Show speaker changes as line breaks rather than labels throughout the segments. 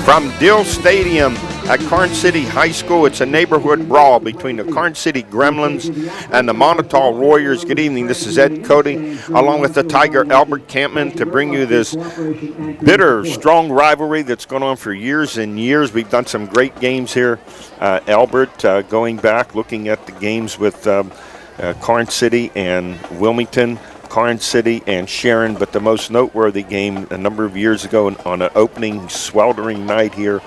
From Dill Stadium at Karns City High School. It's a neighborhood brawl between the Karns City Gremlins and the Moniteau Warriors. Good evening. This is Ed Cody, along with the Tiger Albert Campman, to bring you this bitter, strong rivalry that's gone on for years and years. We've done some great games here, Albert, going back, looking at the games with Karns City and Wilmington, Karns City and Sharon, but the most noteworthy game a number of years ago on an opening sweltering night here,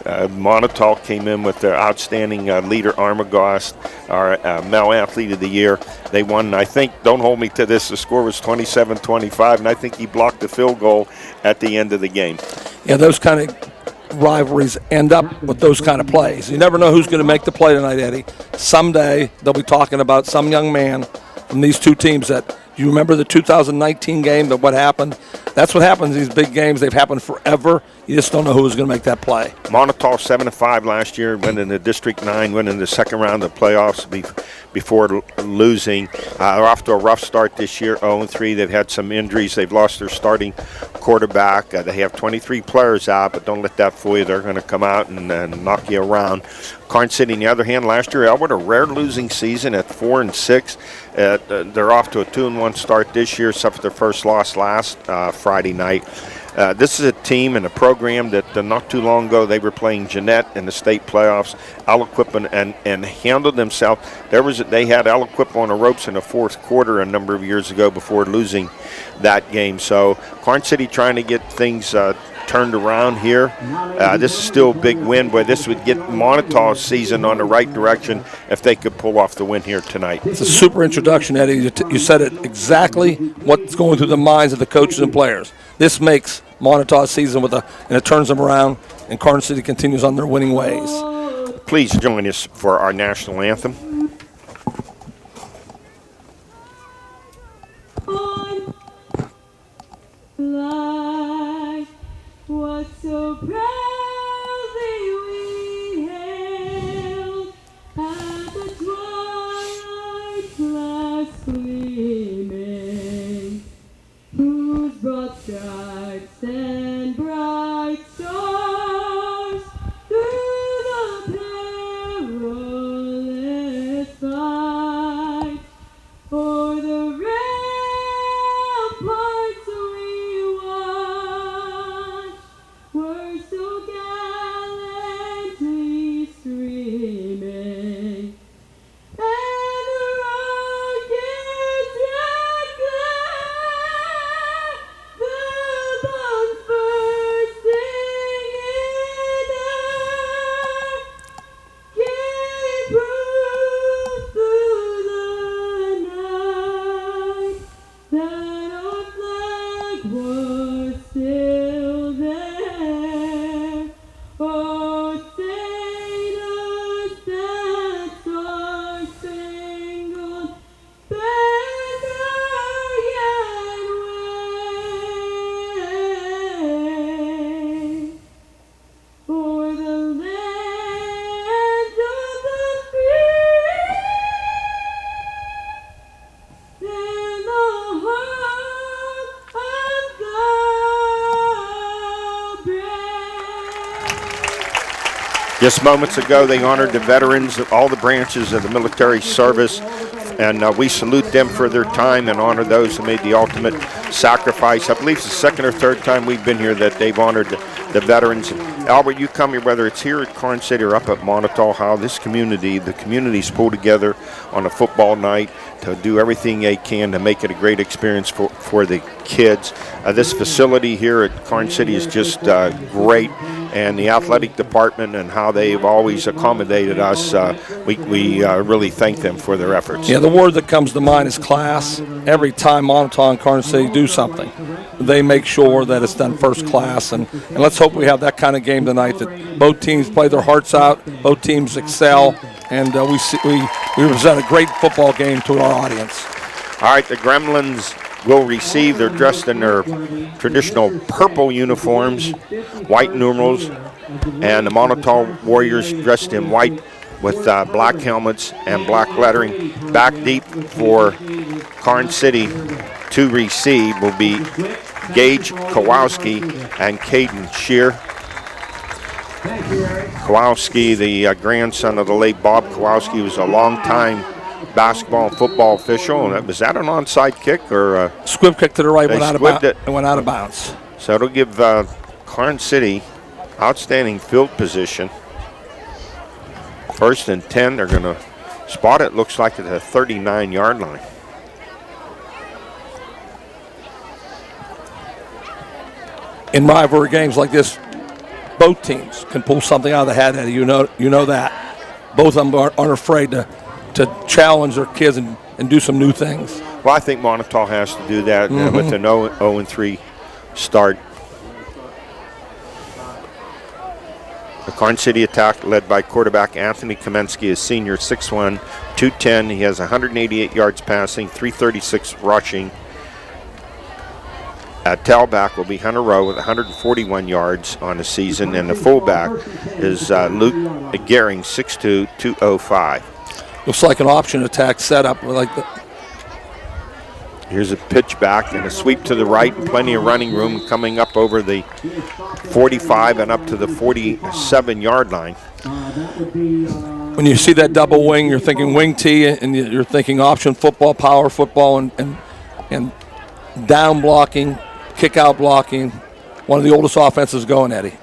Moniteau came in with their outstanding leader, Armstrong, our male athlete of the year. They won, I think, don't hold me to this, the score was 27-25, and I think he blocked the field goal at the end of the game.
Yeah, those kind of rivalries end up with those kind of plays. You never know who's going to make the play tonight, Eddie. Someday they'll be talking about some young man from these two teams that, you remember the 2019 game, that what happened? That's what happens in these big games. They've happened forever. You just don't know who's going to make that play.
Moniteau 7-5 last year, went into District 9, went in the second round of the playoffs before losing. They're off to a rough start this year, 0-3. They've had some injuries. They've lost their starting quarterback. They have 23 players out, but don't let that fool you. They're going to come out and knock you around. Karns City, on the other hand, last year, Albert, a rare losing season at 4-6. They're off to a 2-1 start this year, except for their first loss last Friday night. This is a team and a program that not too long ago they were playing Jeanette in the state playoffs, Aliquip, and handled themselves. They had Aliquip on the ropes in the fourth quarter a number of years ago before losing that game. So Karns City trying to get things turned around here. This is still a big win, but this would get Monitau's season on the right direction if they could pull off the win here tonight.
It's a super introduction, Eddie. You said it exactly what's going through the minds of the coaches and players. This makes Monitau's season and it turns them around, and Karns City continues on their winning ways.
Please join us for our national anthem.
Was so proudly we hailed at the twilight's last gleaming, whose broad stripes and bright stars through the perilous fight o'er the ramparts we watched were so gallantly streaming, and the rockets declare the bombs bursting in air gave proof through the night that our flag was still there. Oh, say does that star-spangled banner yet wave o'er the land of the free and the heart of the brave.
Just moments ago, they honored the veterans of all the branches of the military service, and we salute them for their time and honor those who made the ultimate sacrifice. I believe it's the second or third time we've been here that they've honored the veterans. Albert, you come here, whether it's here at Karns City or up at Moniteau, how the communities pull together on a football night to do everything they can to make it a great experience for the kids. This facility here at Karns City is just great, and the athletic department and how they've always accommodated us, we really thank them for their efforts.
Yeah, the word that comes to mind is class. Every time Moniteau and Karns City do something, they make sure that it's done first class, and let's hope we have that kind of game tonight, that both teams play their hearts out, both teams excel, and we present a great football game to our audience.
All right, the Gremlins will receive. They're dressed in their traditional purple uniforms, white numerals, and the Moniteau Warriors dressed in white with black helmets and black lettering. Back deep for Karns City to receive will be Gage Kowalski and Caden Shear. Kowalski, the grandson of the late Bob Kowalski, was a long-time basketball and football official. And was that an onside kick or
Squib kick to the right,
they
went out of bounds.
So it'll give Karns City outstanding field position. 1st and 10. They're going to spot it. Looks like at the 39-yard line.
In rivalry games like this, both teams can pull something out of the hat, Eddie. You know that. Both of them aren't afraid to challenge their kids and do some new things.
Well, I think Moniteau has to do that with an 0-3 start. The Karns City attack led by quarterback Anthony Kamensky, a senior, 6'1", 210. He has 188 yards passing, 336 rushing. At tailback will be Hunter Rowe with 141 yards on the season, and the fullback is Luke Gehring, 6'2", 205.
Looks like an option attack setup.
Here's a pitch back and a sweep to the right, plenty of running room coming up over the 45 and up to the 47-yard line.
When you see that double wing, you're thinking wing T, and you're thinking option football, power football, and down blocking, kick out blocking. One of the oldest offenses going, Eddie.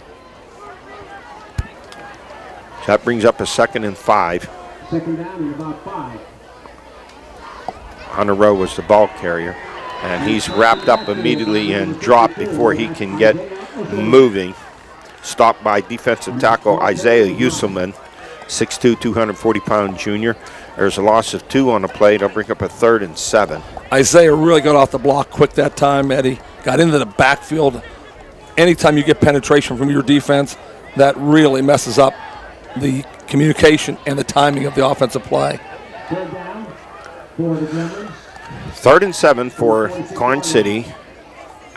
That brings up a 2nd and 5.
Second down and about 5.
Hunter Rowe was the ball carrier, and he's wrapped up immediately and dropped before he can get moving. Stopped by defensive tackle Isaiah Uselman, 6'2", 240-pound junior. There's a loss of 2 on the play. They'll bring up a 3rd and 7.
Isaiah really got off the block quick that time, Eddie. Got into the backfield. Anytime you get penetration from your defense, that really messes up the communication and the timing of the offensive play.
Third down for the Gremlins.
3rd and 7 for Karns City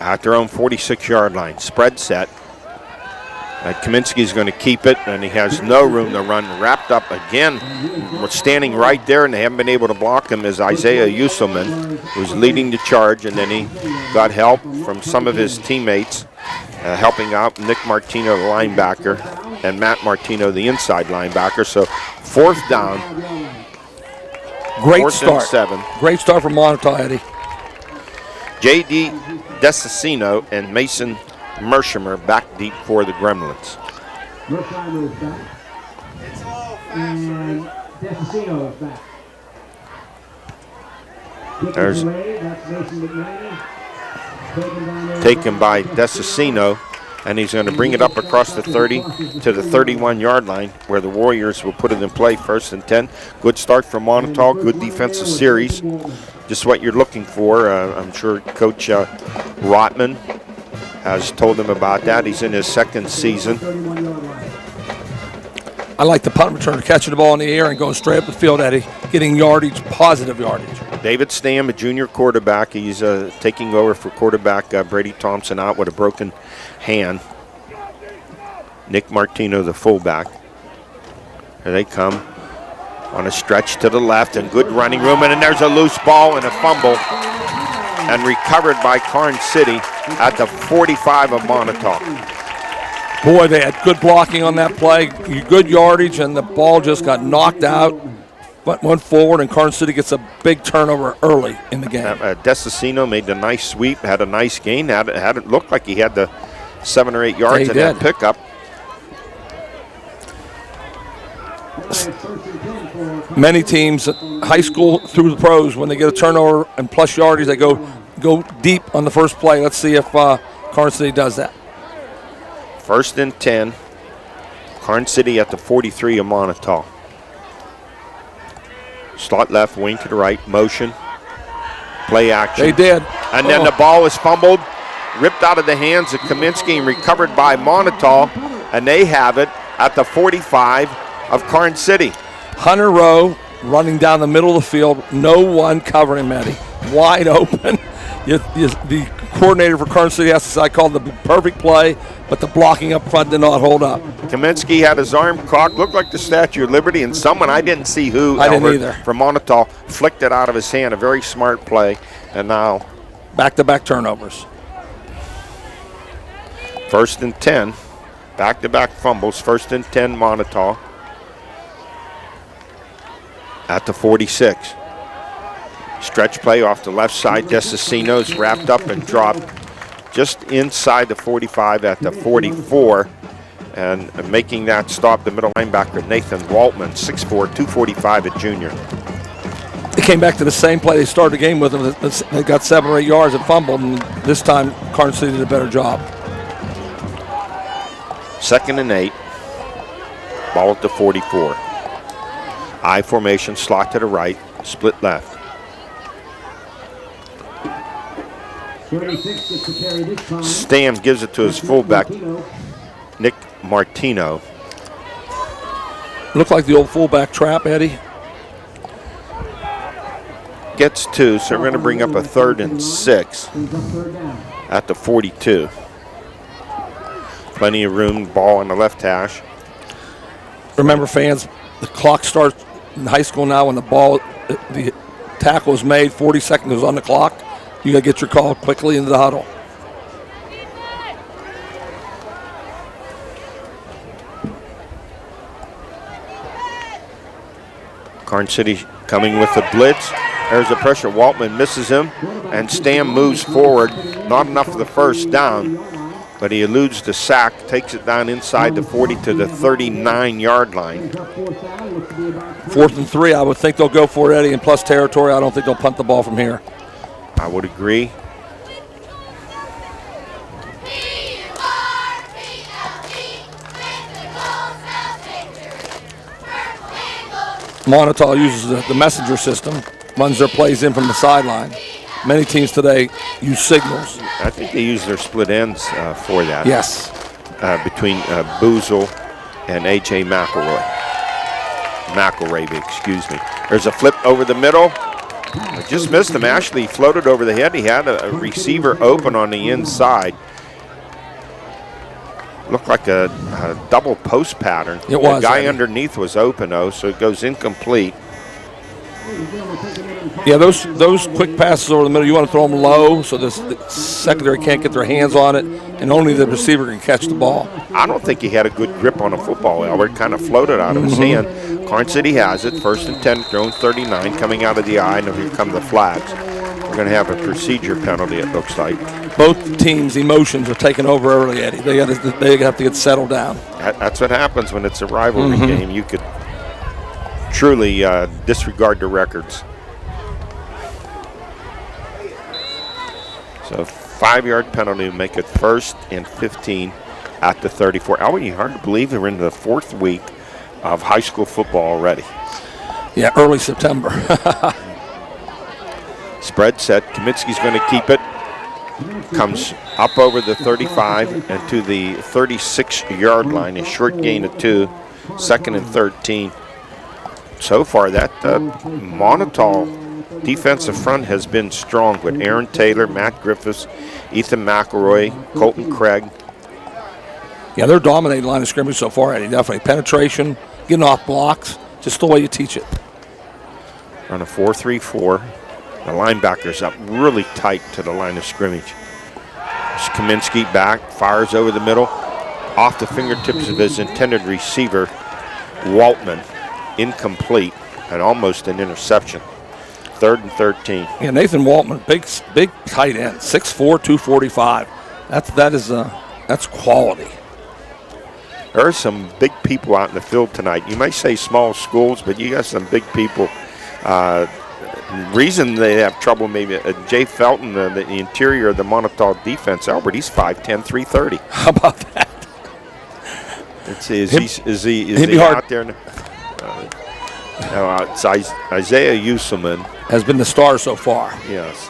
at their own 46-yard line. Spread set. Kaminsky's going to keep it, and he has no room to run. Wrapped up again. We're standing right there, and they haven't been able to block him, is Isaiah Uselman, who's leading the charge, and then he got help from some of his teammates, helping out Nick Martino, the linebacker, and Matt Martino, the inside linebacker. So 4th down.
Great
4th
start.
and 7.
Great start from Moniteau, Eddie.
J.D. Desicino and Mason Mershimer back deep for the Gremlins.
Mersheimer is back. And Desicino is back.
There's
away, that's Mason McManus.
taken by Desicino, and he's going to bring it up across the 30 to the 31-yard line, where the Warriors will put it in play. 1st and 10. Good start from Moniteau. Good defensive series. Just what you're looking for. I'm sure Coach Rotman has told him about that. He's in his 2nd season.
I like the punt return, catching the ball in the air and going straight up the field, Eddie, getting yardage, positive yardage.
David Stam, a junior quarterback. He's taking over for quarterback Brady Thompson out with a broken hand. Nick Martino, the fullback. Here they come on a stretch to the left, and good running room, and then there's a loose ball and a fumble, and recovered by Karns City at the 45 of Moniteau.
Boy, they had good blocking on that play, good yardage, and the ball just got knocked out, but went forward, and Karns City gets a big turnover early in the game.
Desicino made a nice sweep, had a nice gain. Had it looked like he had the 7 or 8 yards in that pickup.
Many teams, high school through the pros, when they get a turnover and plus yardage, they go deep on the first play. Let's see if Karns City does that.
1st and 10. Karns City at the 43 of Moniteau. Slot left, wing to the right, motion, play action.
They did.
And then the ball was fumbled, ripped out of the hands of Kaminsky and recovered by Moniteau, and they have it at the 45 of Karns City.
Hunter Rowe running down the middle of the field, no one covering him, Eddie. Wide open. The coordinator for Karns City has to say, I called the perfect play, but the blocking up front did not hold up.
Kaminsky had his arm cocked, looked like the Statue of Liberty, and someone, I didn't see who,
I didn't either,
from Moniteau, flicked it out of his hand. A very smart play. And now
back-to-back turnovers.
1st and 10. Back-to-back fumbles, 1st and 10 Moniteau. At the 46. Stretch play off the left side. Desicino's wrapped up and dropped just inside the 45 at the 44. And making that stop, the middle linebacker, Nathan Waltman, 6'4", 245, a junior.
They came back to the same play they started the game with. They got 7 or 8 yards and fumbled, and this time Karns City did a better job.
2nd and 8. Ball at the 44. I formation, slot to the right, split left.
36 gets to carry this time.
Stam gives it to his fullback, Nick Martino.
Looked like the old fullback trap, Eddie.
Gets 2, so we're going to bring up a 3rd and 6
Brings up 3rd down.
at the 42. Plenty of room, ball on the left hash.
Remember, fans, the clock starts in high school now when the tackle is made, 40 seconds is on the clock. You got to get your call quickly into the huddle.
Karns City coming with the blitz. There's the pressure. Waltman misses him, and Stam moves forward. Not enough for the 1st down, but he eludes the sack, takes it down inside the 40 to the 39-yard line.
4th and 3, I would think they'll go for it, Eddie, and plus territory. I don't think they'll punt the ball from here.
I would agree.
Moniteau uses the messenger system, runs their plays in from the sideline. Many teams today use signals.
I think they use their split ends for that.
Yes.
Between Boozle and A.J. McElravy, excuse me. There's a flip over the middle. I just missed him. Ashley floated over the head. He had a receiver open on the inside. Looked like a double post pattern.
It was.
The guy
Eddie.
Underneath was open, though, so it goes incomplete.
Yeah, those quick passes over the middle, you want to throw them low so the secondary can't get their hands on it, and only the receiver can catch the ball.
I don't think he had a good grip on a football, Albert. Kind of floated out of his hand. Karns City has it. 1st and 10, thrown 39, coming out of the eye, and here come the flags. We're going to have a procedure penalty, it looks like.
Both teams' emotions are taking over early, Eddie. They have to get settled down.
That's what happens when it's a rivalry game. You could truly disregard the records. So 5-yard penalty to make it 1st and 15 at the 34. Albert, hard to believe we're in the 4th week of high school football already.
Yeah, early September.
Spread set. Kaminsky's going to keep it. Comes up over the 35 and to the 36-yard line. A short gain of 2. 2nd and 13. So far, that Moniteau defensive front has been strong with Aaron Taylor, Matt Griffiths, Ethan McElroy, Colton Craig.
Yeah, they're dominating line of scrimmage so far, Eddie. Definitely penetration, getting off blocks, just the way you teach it.
On a 4-3-4. The linebacker's up really tight to the line of scrimmage. Kaminsky back, fires over the middle, off the fingertips of his intended receiver, Waltman. Incomplete and almost an interception. 3rd and 13.
Yeah, Nathan Waltman, big tight end, 6'4", 245. That's quality.
There are some big people out in the field tonight. You might say small schools, but you got some big people. Reason they have trouble, maybe Jay Felton, the interior of the Moniteau defense. Albert, he's 5'10", 330.
How about that?
Let's see, is he out there? It's Isaiah Uselman.
Has been the star so far.
Yes.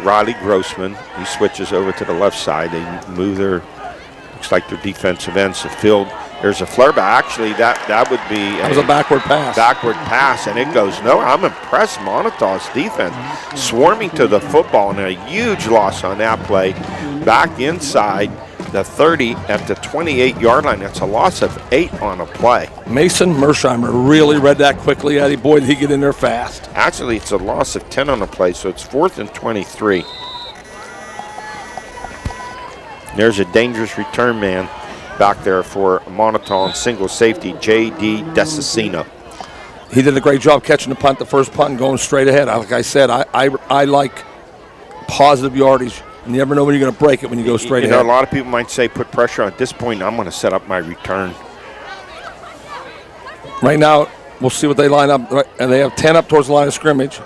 Riley Grossman, he switches over to the left side. They move looks like their defensive ends to field. There's a flare, but actually that would be
That was a backward pass.
Backward pass, and it goes no. I'm impressed. Monitau's defense swarming to the football, and a huge loss on that play. Back inside the 30 at the 28-yard line. That's a loss of 8 on a play.
Mason Mersheimer really read that quickly, Eddie. Boy, did he get in there fast.
Actually, it's a loss of 10 on a play, so it's 4th and 23. There's a dangerous return man back there for Moniteau, and single safety J.D. Desicino.
He did a great job catching the punt, the first punt, and going straight ahead. Like I said, I like positive yardage. You never know when you're going to break it when you go straight ahead.
A lot of people might say put pressure on. At this point, I'm going to set up my return.
Right now, we'll see what they line up. And they have 10 up towards the line of scrimmage.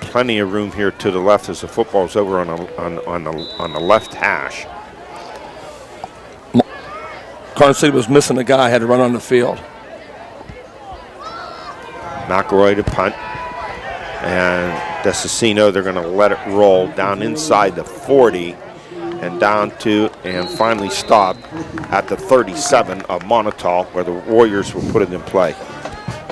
Plenty of room here to the left as the football's over on the left hash.
Karns City was missing a guy, had to run on the field.
McElroy to punt. And Desicino, they're going to let it roll down inside the 40 and down to, and finally stop at the 37 of Moniteau, where the Warriors will put it in play.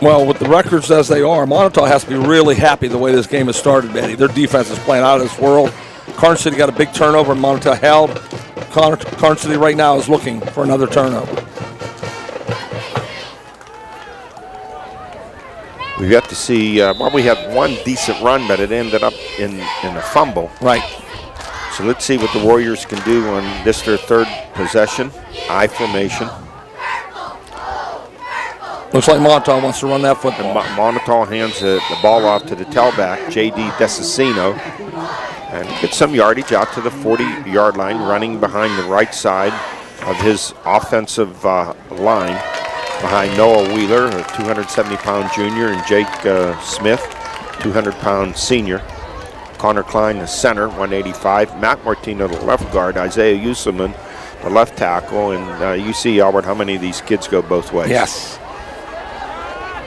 Well, with the records as they are, Moniteau has to be really happy the way this game has started, Eddie. Their defense is playing out of this world. Karns City got a big turnover, and Moniteau held. Karns City right now is looking for another turnover.
We've got to see, we had one decent run, but it ended up in a fumble.
Right.
So let's see what the Warriors can do on this, their third possession. I formation.
Looks like Moniteau wants to run that football.
Moniteau hands the ball off to the tailback, J.D. Desicino, and gets some yardage out to the 40-yard line, running behind the right side of his offensive line, behind Noah Wheeler, a 270-pound junior, and Jake Smith, 200-pound senior. Connor Klein, the center, 185. Matt Martino, the left guard. Isaiah Uselman, the left tackle. And you see, Albert, how many of these kids go both ways.
Yes.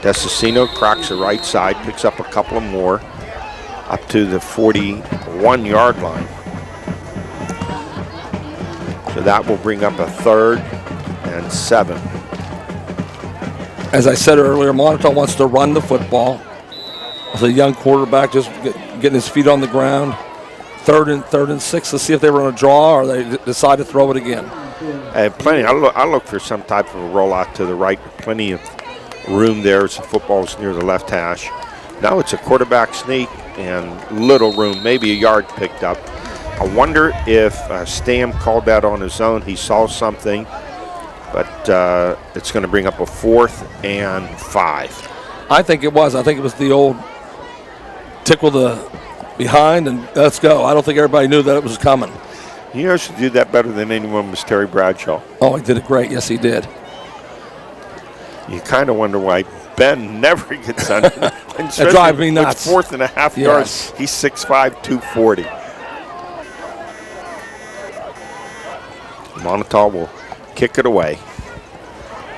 Desicino cracks the right side, picks up a couple of more, up to the 41-yard line. So that will bring up a 3rd and 7.
As I said earlier, Moniteau wants to run the football. With a young quarterback just getting his feet on the ground. 3rd and 6. Let's see if they run a draw or they decide to throw it again.
Plenty. I look for some type of a rollout to the right. Plenty of room there as the football's near the left hash. Now it's a quarterback sneak and little room, maybe a yard picked up. I wonder if Stam called that on his own. He saw something, but it's going to bring up a 4th and 5.
I think it was. I think it was the old tickle the behind and let's go. I don't think everybody knew that it was coming.
You know, should do that better than anyone was Terry Bradshaw.
Oh, he did it great. Yes, he did.
You kind of wonder why Ben never gets on.
That drives me nuts.
It's 4th and a half yards. He's 6'5", 240. Moniteau will kick it away.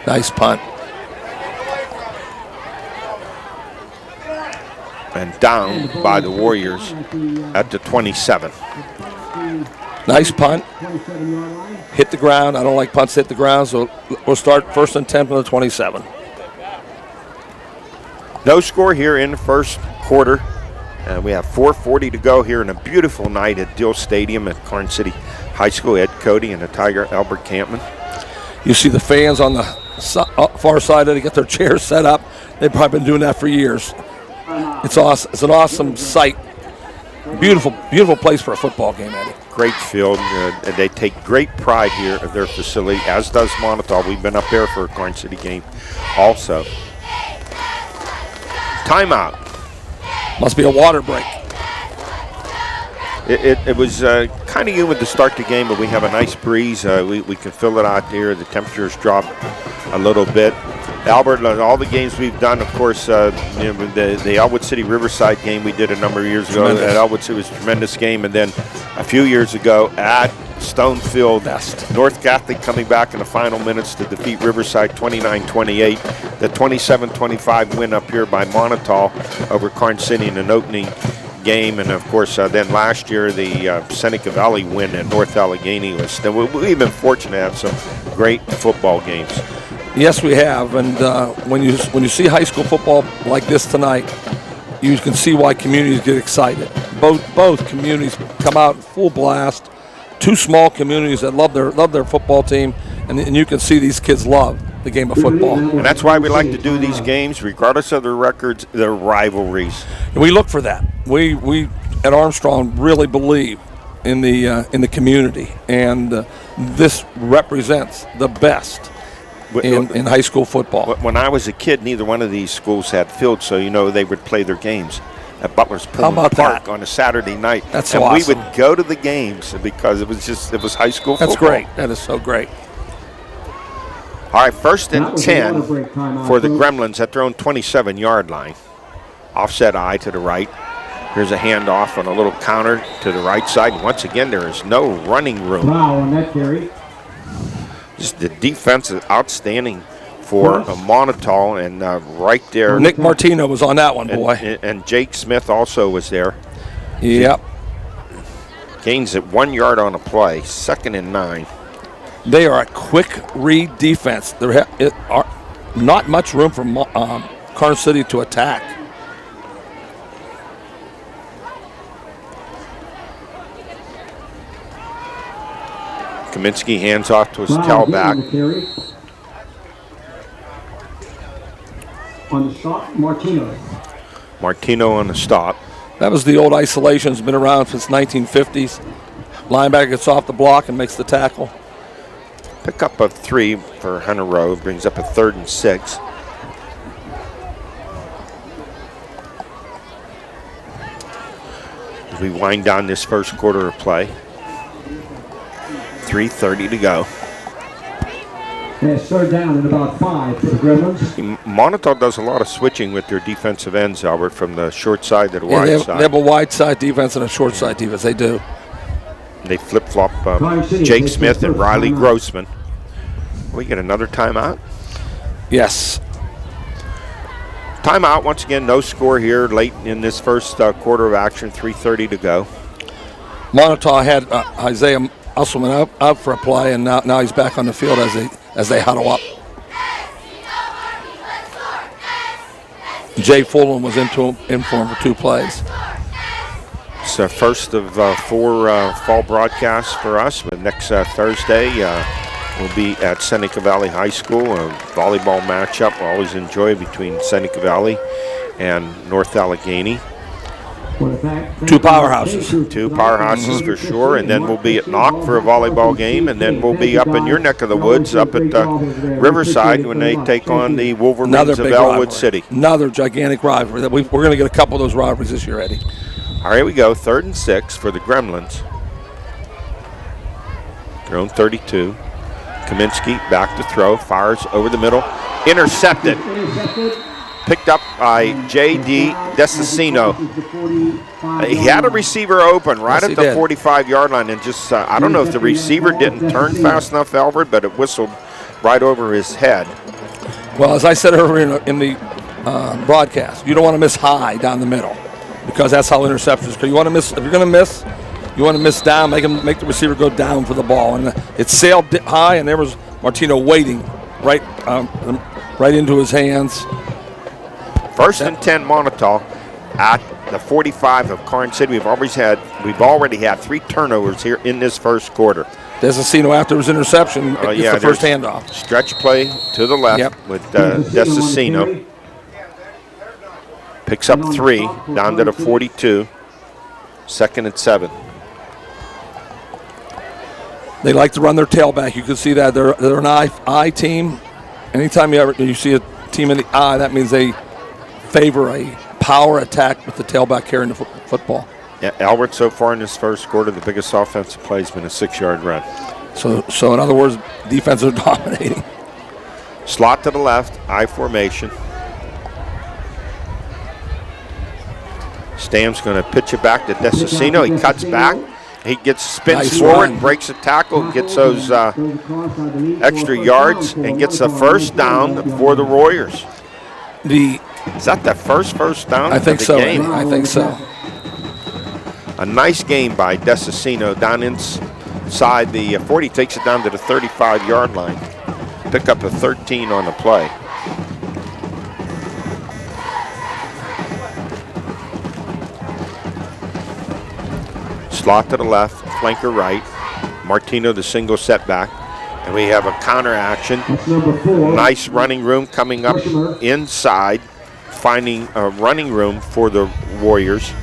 Nice punt.
And down by the Warriors at the 27.
Nice punt. Hit the ground. I don't like punts hit the ground, so we'll start 1st and 10 from the 27.
No score here in the first quarter. We have 4:40 to go here in a beautiful night at Dill Stadium at Karns City High School. Ed Cody and the Tiger Albert Campman.
You see the fans on the far side. They get their chairs set up. They've probably been doing that for years. It's awesome. It's an awesome sight. Beautiful, beautiful place for a football game, Eddie.
Great field. They take great pride here at their facility, as does Moniteau. We've been up there for a Karns City game also. Timeout.
Must be a water break.
It was kind of humid to start the game, but we have a nice breeze. We can feel it out there. The temperatures drop a little bit. Albert, all the games we've done, of course, the Elwood City Riverside game we did a number of years ago at Elwood City was a tremendous game. And then a few years ago at Stonefield, North Catholic coming back in the final minutes to defeat Riverside 29-28. The 27-25 win up here by Moniteau over Karns City in an opening game. And, of course, then last year the Seneca Valley win at North Allegheny. We've been fortunate to have some great football games.
Yes, we have, and when you see high school football like this tonight, you can see why communities get excited. Both communities come out full blast. Two small communities that love their football team, and you can see these kids love the game of football.
And that's why we like to do these games, regardless of their records, their rivalries.
And we look for that. We at Armstrong really believe in the community, and this represents the best in high school football.
When I was a kid, neither one of these schools had fields, so they would play their games at Butler's Pullman
about
Park
that?
on a Saturday night.
That's so
and
awesome.
we would go to the games because it was high school football.
That's great. That is so great.
All right, first
That
and
was a
10
water break timeout,
for the
folks.
Gremlins at their own 27-yard line. Offset eye to the right. Here's a handoff on a little counter to the right side. Once again, there is no running room.
Foul on that carry.
Just the defense is outstanding for Moniteau, and right there.
Nick Martino was on that one, boy.
And Jake Smith also was there.
Yep.
Gains at 1 yard on a play. 2nd and 9.
They are a quick read defense. There are not much room for Karns City to attack.
Kaminsky hands off to his
Foul again
tailback.
on the carry. On the shot, Martino.
Martino on the stop.
That was the old isolation. It's been around since 1950s. Linebacker gets off the block and makes the tackle.
Pick up of 3 for Hunter Rowe. Brings up a 3rd and 6. As we wind down this first quarter of play. 3:30 to go.
And it's third down and about 5 for the Gremlins.
Moniteau does a lot of switching with their defensive ends, Albert, from the short side to the
Yeah,
wide
they
side.
have a wide side defense and a short side defense. They do.
They flip-flop
Karns City
Jake
takes
Smith
their
and
first
Riley
timeout.
Grossman. We get another timeout.
Yes.
Timeout, once again, no score here late in this first quarter of action, 3:30 to go.
Moniteau had Isaiah Usselman out for a play, and now he's back on the field as they huddle up. Jay Fulham was in for him for 2 plays.
It's the first of 4 fall broadcasts for us, but next Thursday we'll be at Seneca Valley High School, a volleyball matchup we always enjoy between Seneca Valley and North Allegheny.
2 powerhouses.
2 powerhouses for sure, and then we'll be at Knock for a volleyball game, and then we'll be up in your neck of the woods, up at Riverside when they take on the Wolverines
Another
of
big
Elwood
rivalry.
City.
Another gigantic rivalry. We're going to get a couple of those rivalries this year, Eddie.
All right, here we go. 3rd and 6 for the Gremlins. Their own 32. Kaminsky back to throw, fires over the middle, intercepted. Picked up by J.D. Desicino. He had a receiver open right
Yes,
at
he
the
did.
45-yard line, and just I don't know if the receiver didn't turn fast enough, Albert, but it whistled right over his head.
Well, as I said earlier in the broadcast, you don't want to miss high down the middle because that's how interceptions go. You want to miss if you're going to miss. You want to miss down, make the receiver go down for the ball, and it sailed high, and there was Martino waiting right into his hands.
1st and 10 Moniteau at the 45 of Karns City. We've already had 3 turnovers here in this first quarter.
Desicino, after his interception, gets the first handoff.
Stretch play to the left with Desicino. Picks up 3 down to the 42. 2nd and 7.
They like to run their tailback. You can see that they're an I team. Anytime you see a team in the I, that means they favor a power attack with the tailback carrying the football.
Yeah, Albert, so far in this first quarter, the biggest offensive play has been a 6-yard run.
So in other words, defense are dominating.
Slot to the left, I formation. Stam's going to pitch it back to Desicino. He cuts back. He spins
Nice
forward,
run.
breaks a tackle, gets those extra yards, and gets the first down for the Warriors. Is that the first down
I think
of the
so.
game?
I think so.
A nice game by Desicino down inside the 40. Takes it down to the 35-yard line. Pick up a 13 on the play. Slot to the left, flanker right. Martino the single setback. And we have a counter action.
That's number 4.
Nice running room coming up inside, finding a running room for the Warriors.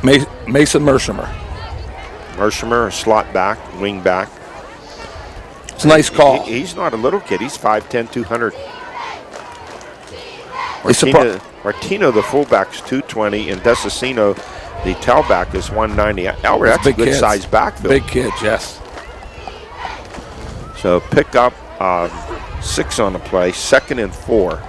Mason Mershimer.
Mershimer, a slot back, wing back.
It's a nice call.
He's not a little kid. He's 5'10", 200. Martino, the fullback's 220, and Desicino, the tailback, is 190. Albert, that's a good size backfield.
Big kids, yes.
So pick up 6 on the play, 2nd and 4.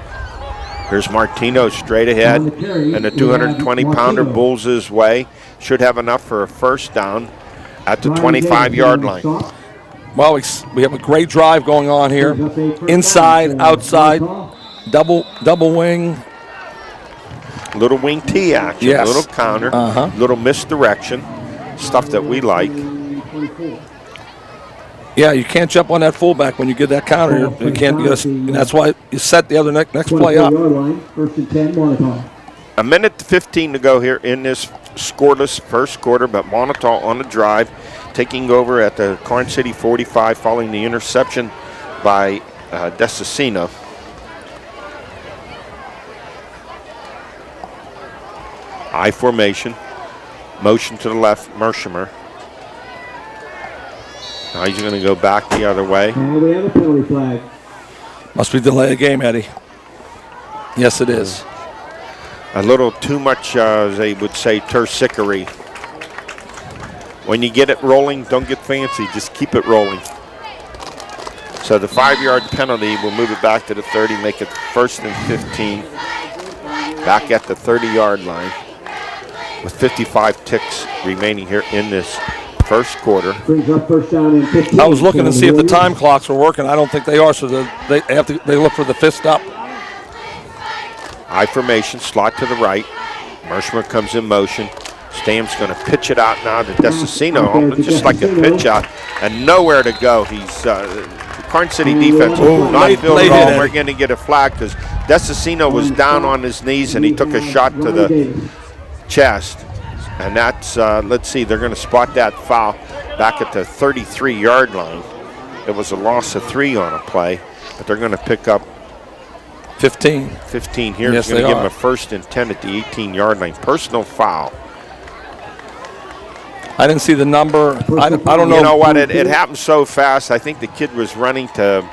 Here's Martino straight ahead, and the 220-pounder bulls his way. Should have enough for a first down at the 25-yard line.
Well, we have a great drive going on here. Inside, outside, double wing.
Little wing T action,
Yes.
little counter, little misdirection, stuff that we like.
Yeah, you can't jump on that fullback when you get that counter. You can't get and that's why you set the other next play up.
1st and 10, Moniteau.
A minute to 15 to go here in this scoreless first quarter, but Moniteau on the drive, taking over at the Karns City 45 following the interception by Desicino. I formation, motion to the left, Mershimer. Now he's going to go back the other way.
And we have a penalty flag.
Must be delay a game, Eddie. Yes, it is.
A little too much, as they would say, tersicery. When you get it rolling, don't get fancy. Just keep it rolling. So the 5-yard penalty will move it back to the 30, make it 1st and 15. Back at the 30-yard line with 55 ticks remaining here in this first quarter.
Brings up 1st down and 15.
I was looking to see if the time clocks were working. I don't think they are, so they look for the fist up.
I formation, slot to the right. Mershimer comes in motion. Stam's going to pitch it out now to Desicino, just like a pitch out, and nowhere to go. He's the Karns City defense not filled at all. We're going to get a flag because Desicino was down on his knees and he took a shot to the chest. And that's, let's see, they're going to spot that foul back at the 33-yard line. It was a loss of 3 on a play, but they're going to pick up
15
here.
Yes,
He's going to
they
give him
are.
a 1st and 10 at the 18-yard line. Personal foul.
I didn't see the number. I don't know.
You know what? It happened so fast. I think the kid was running to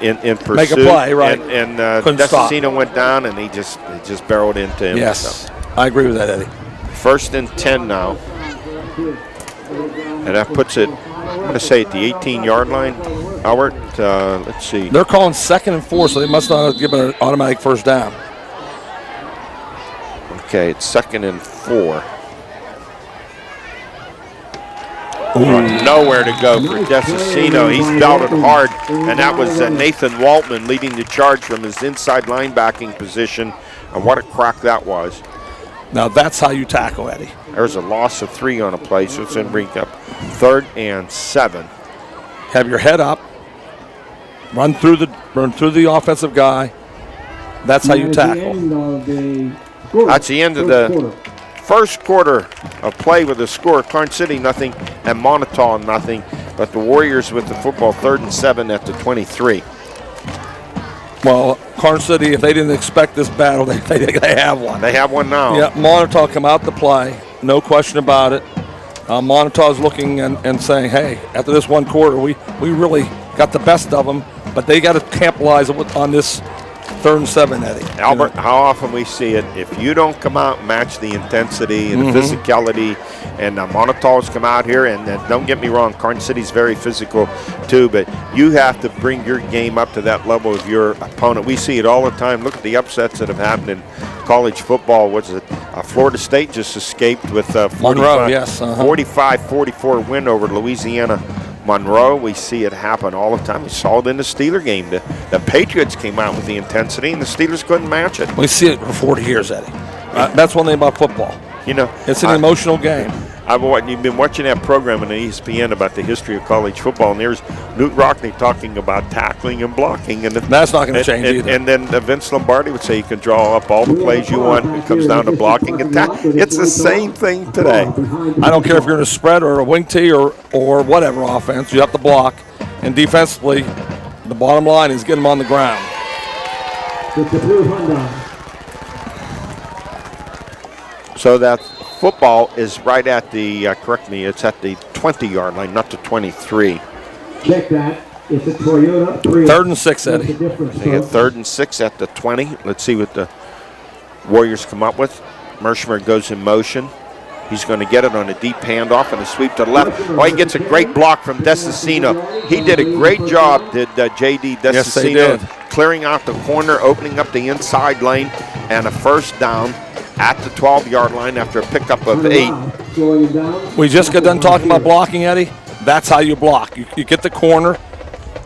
in pursuit.
Make a play, right.
And
Couldn't stop.
Desicino went down, and he just barreled into him.
Yes,
So,
I agree with that, Eddie.
1st and 10 now. And that puts it, I'm going to say, at the 18-yard line. Albert, let's see.
They're calling 2nd and 4, so they must not have given an automatic first down.
Okay, it's 2nd and 4. Nowhere to go for Desicino. He's belted hard, and that was Nathan Waltman leading the charge from his inside linebacking position. And what a crack that was.
Now that's how you tackle, Eddie.
There's a loss of 3 on a play, so it's going to bring up 3rd and 7.
Have your head up, run through the offensive guy. That's how you tackle.
That's the end of the first quarter of play with the score. Karns City nothing and Moniteau nothing, but the Warriors with the football 3rd and 7 at the 23.
Well, Karns City, if they didn't expect this battle, they have one.
They have one now.
Yeah, Moniteau come out to play, no question about it. Monitau's looking and saying, hey, after this one quarter, we really got the best of them, but they got to capitalize on this 3rd and 7, Eddie.
Albert, how often we see it, if you don't come out and match the intensity and the physicality, and Monitau's come out here, and don't get me wrong, Karns City's very physical too, but you have to bring your game up to that level of your opponent. We see it all the time. Look at the upsets that have happened in college football. What's it? Florida State just escaped with a
Monroe, yes,
45-44 win over Louisiana Monroe. We see it happen all the time. We saw it in the Steeler game. The Patriots came out with the intensity, and the Steelers couldn't match it.
We see it for 40 years, Eddie. That's one thing about football.
You know,
It's an emotional game.
You've been watching that program on ESPN about the history of college football, and there's Newt Rockney talking about tackling and blocking, and
That's not going to change either.
And then Vince Lombardi would say you can draw up all the plays you want. It comes down to blocking and tackling. It's the same thing today.
I don't care if you're in a spread or a wing tee or whatever offense, you have to block. And defensively, the bottom line is get them on the ground.
With the blue Honda.
So that football is right at the, correct me, it's at the 20-yard line, not the 23.
Check that. It's a Toyota Prius.
3rd and 6, Eddie.
What's the difference,
They get
sir?
3rd and 6 at the 20. Let's see what the Warriors come up with. Mershmer goes in motion. He's going to get it on a deep handoff and a sweep to the left. Oh, he gets a great block from Desicino. He did a great job, did J.D. Desicino,
Yes, they did.
clearing out the corner, opening up the inside lane, and a first down at the 12-yard line after a pickup of 8.
Slowing him down.
We just got done talking about blocking, Eddie. That's how you block. You get the corner,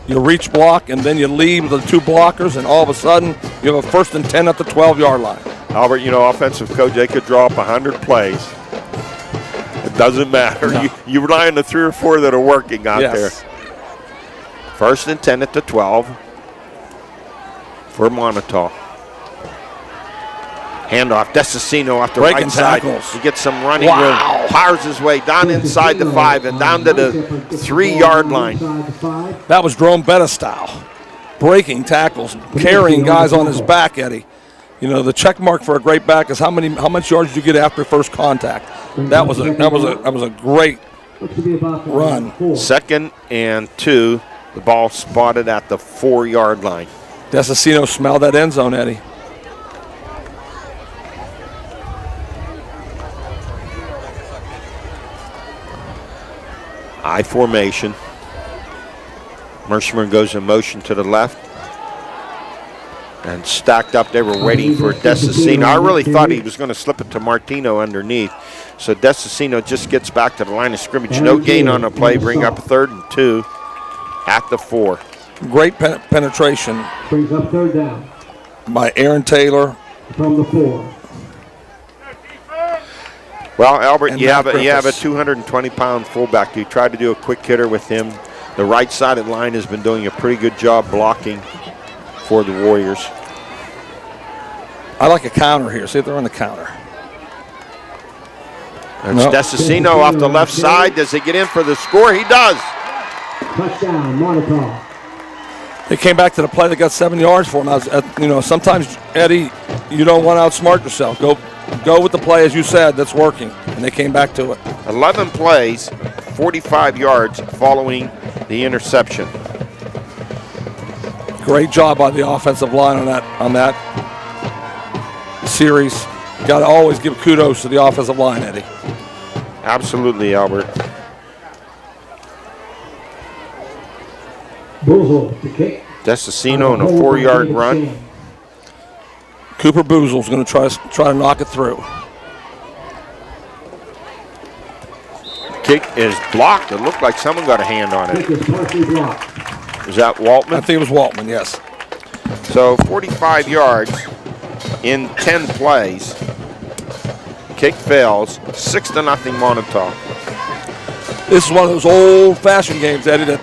you reach block, and then you leave the 2 blockers, and all of a sudden you have a 1st and 10 at the 12-yard line.
Albert, you know, offensive coach, they could draw up 100 plays. It doesn't matter.
No.
You rely on the 3 or 4 that are working out
Yes.
there. 1st and 10 at the 12 for Moniteau. Handoff, Desicino off the
Breaking
right side.
tackles.
He gets some running
Wow.
room. Powers his way down inside the 5 and down to the 3-yard line.
Inside the 5.
That was Jerome Betta style. Breaking tackles, carrying guys on his back, Eddie. You know, the check mark for a great back is how much yards do you get after first contact. That was a great
Looks to be about
Run.
4.
2nd and 2. The ball spotted at the 4-yard line.
Desicino smelled that end zone, Eddie.
I formation. Mershmer goes in motion to the left. And stacked up, they were waiting for Desicino. I really thought he was going to slip it to Martino underneath. So Desicino just gets back to the line of scrimmage. No gain on the play, bring up 3rd and 2 at the 4.
Great penetration
Brings up 3rd down
by Aaron Taylor.
from the 4.
Well, Albert,
And
you have a
Griffiths.
220-pound fullback. You try to do a quick hitter with him. The right side of the line has been doing a pretty good job blocking for the Warriors.
I like a counter here. See if they're on the counter.
It's
No.
Desicino off the left side. Does he get in for the score? He does.
Touchdown, Moniteau.
They came back to the play that got 7 yards for him. Sometimes, Eddie, you don't want to outsmart yourself. Go with the play, as you said, that's working. And they came back to it.
11 plays, 45 yards following the interception.
Great job by the offensive line on that series. Got to always give kudos to the offensive line, Eddie.
Absolutely, Albert.
Boozle to kick.
Desicino in a 4-yard run.
Cooper Boozle's going to try to knock it through.
Kick is blocked. It looked like someone got a hand on
Kick
it.
is partially blocked.
Is that
I
Waltman?
think it was Waltman, yes.
So 45 yards in 10 plays. Kick fails. 6-0 Moniteau.
This is one of those old-fashioned games, Eddie, that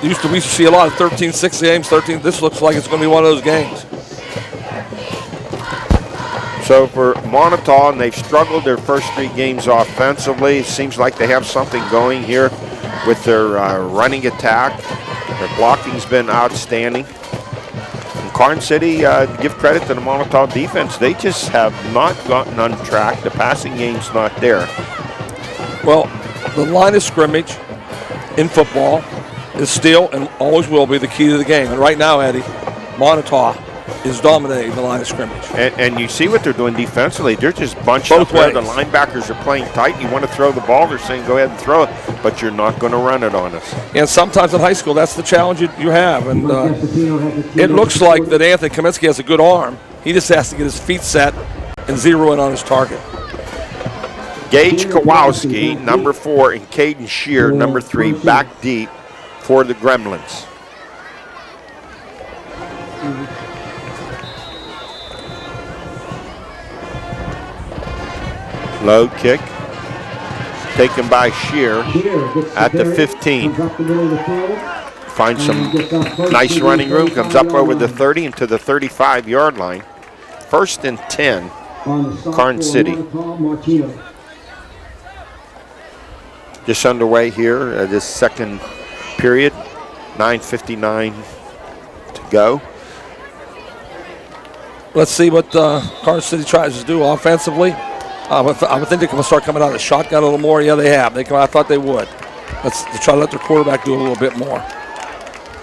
we used to see a lot of 13-6 games, 13. This looks like it's going to be one of those games.
So for Moniteau, and they've struggled their first 3 games offensively. It seems like they have something going here with their running attack. Their blocking's been outstanding. And Karns City, give credit to the Moniteau defense. They just have not gotten on track. The passing game's not there.
Well, the line of scrimmage in football is still and always will be the key to the game. And right now, Eddie, Moniteau is dominating the line of scrimmage.
And you see what they're doing defensively. They're just bunched
Both
up there. The
ways.
linebackers are playing tight. You want to throw the ball, they're saying go ahead and throw it, but you're not going to run it on us.
And sometimes in high school, that's the challenge you have. And
Desicino has a
it looks like that Anthony Kaminsky has a good arm. He just has to get his feet set and zero in on his target.
Gage Kowalski, number 4, and Caden Shear, number 3, back deep for the Gremlins. Low kick, taken by Shear at the 15. Finds some nice running room, comes up over the 30 and to the 35-yard line. 1st and 10, Karns City. Just underway here, this second period, 9:59 to go.
Let's see what Karns City tries to do offensively. I would think they're going to start coming out of the shotgun a little more. Yeah, they have. I thought they would. Let's try to let their quarterback do a little bit more.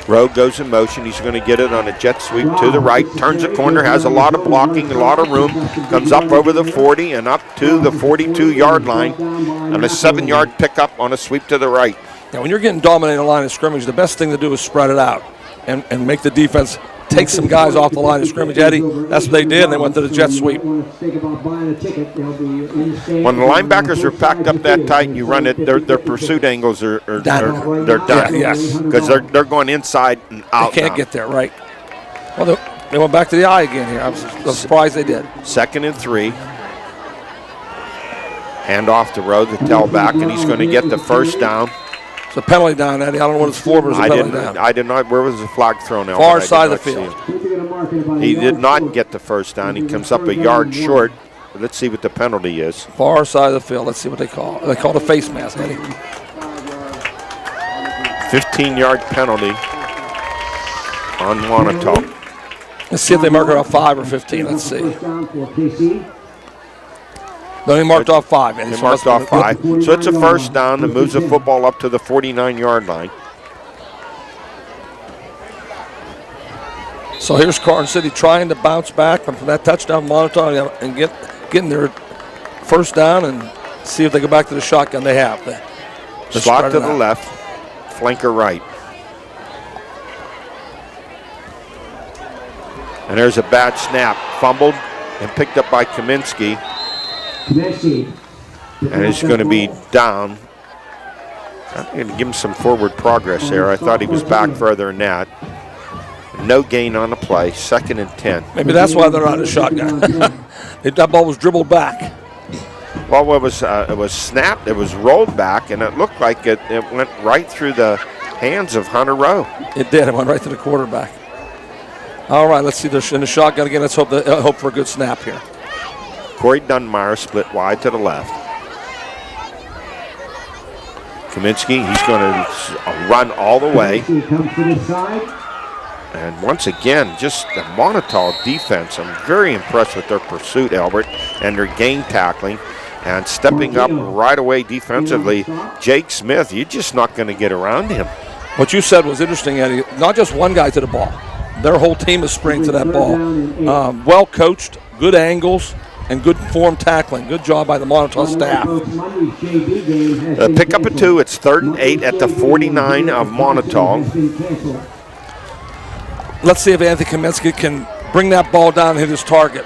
Rowe goes in motion. He's going to get it on a jet sweep to the right. Turns the corner, has a lot of blocking, a lot of room. Comes up over the 40 and up to the 42-yard line. And a 7-yard pickup on a sweep to the right.
Now, when you're getting dominating the line of scrimmage, the best thing to do is spread it out and make the defense take some guys off the line of scrimmage. Eddie, that's what they did, and they went to the jet sweep.
When the linebackers are packed up that tight and you run it, their pursuit angles are done. They're done.
Yes.
Because they're going inside and out.
They can't get there, right. Well, they went back to the eye again here. I'm surprised they did.
2nd and 3. Hand off to Rowe, the tailback, and he's going to get the first down.
It's a penalty down, Eddie. I don't know what it's for, but it's a penalty down.
I did not. Where was the flag thrown out?
Far side of the field.
He did not get the first down. He comes up a yard short. Let's see what the penalty is.
Far side of the field. Let's see what they call it. They call it a face mask, Eddie.
15-yard penalty on Moniteau.
Let's see if they mark it off 5 or 15. Let's see. No, he marked off 5.
They marked off 5. So it's a first down that moves the football up to the 49-yard line.
So here's Karns City trying to bounce back from that touchdown Moniteau and getting their first down and see if they go back to the shotgun. They have.
Slot to the left, flanker right. And there's a bad snap. Fumbled and picked up by Kaminsky. And he's going to be down. I'm going to give him some forward progress there. I thought he was back further than that. No gain on the play. 2nd and 10.
Maybe that's why they're on the shotgun. That ball was dribbled back.
Well, it was snapped. It was rolled back, and it looked like it went right through the hands of Hunter Rowe.
It did. It went right to the quarterback. All right, let's see. They're in the shotgun again. Let's hope for a good snap here.
Corey Dunmire split wide to the left. Kaminsky, he's going to run all the way. And once again, just the Moniteau defense. I'm very impressed with their pursuit, Albert, and their game tackling. And stepping up right away defensively. Jake Smith, you're just not going to get around him.
What you said was interesting, Eddie. Not just one guy to the ball. Their whole team is sprinting to that ball. Well coached, good angles, and good form tackling. Good job by the Moniteau staff.
Pick up a 2. It's 3rd and 8 at the 49 of Moniteau.
Let's see if Anthony Kaminsky can bring that ball down and hit his target.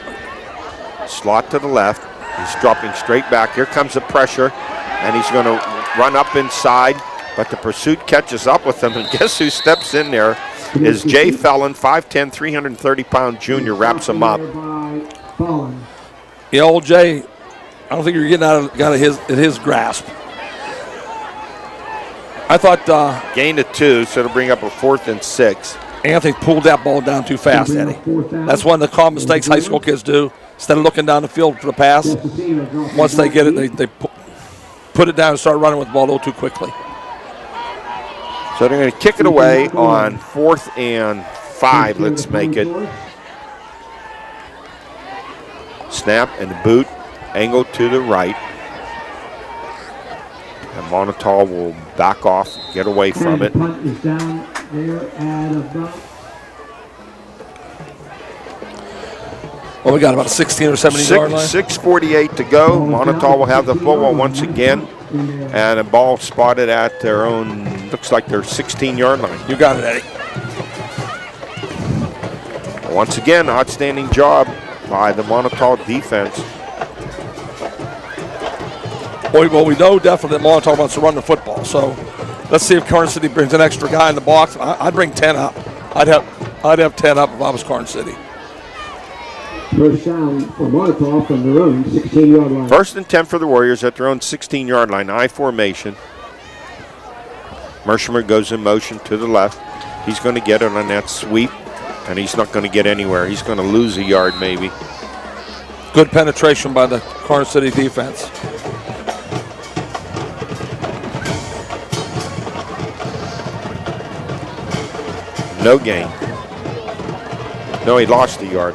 Slot to the left. He's dropping straight back. Here comes the pressure, and he's going to run up inside, but the pursuit catches up with him, and guess who steps in there is Jay Fellon, 5'10", 330-pound junior, wraps him up.
Yeah, old Jay, I don't think you're getting out of his grasp. I thought
gain of 2, so it'll bring up a 4th and 6.
Anthony pulled that ball down too fast, Eddie. That's one of the common mistakes high school kids do. Instead of looking down the field for the pass, once they get it, they put it down and start running with the ball a little too quickly.
So they're going to kick it away on 4th and 5, let's make it. Snap and boot, angle to the right. And Moniteau will back off, get away from it.
Punt is down there at about.
Well, we got about a 16 or 17 yard line.
6:48 to go. Moniteau will have the football once again. And a ball spotted at their own, looks like their 16-yard line.
You got it, Eddie.
Once again, outstanding job by the Moniteau defense.
Well, we know definitely that Moniteau wants to run the football. So let's see if Karns City brings an extra guy in the box. I'd bring 10 up. I'd have 10 up if I was Karns City.
First down for Moniteau from their own 16-yard line.
1st and 10 for the Warriors at their own 16-yard line. I formation. Mershimer goes in motion to the left. He's going to get it on that sweep, and he's not going to get anywhere. He's going to lose a yard maybe.
Good penetration by the Karns City defense.
No gain. No, he lost a yard.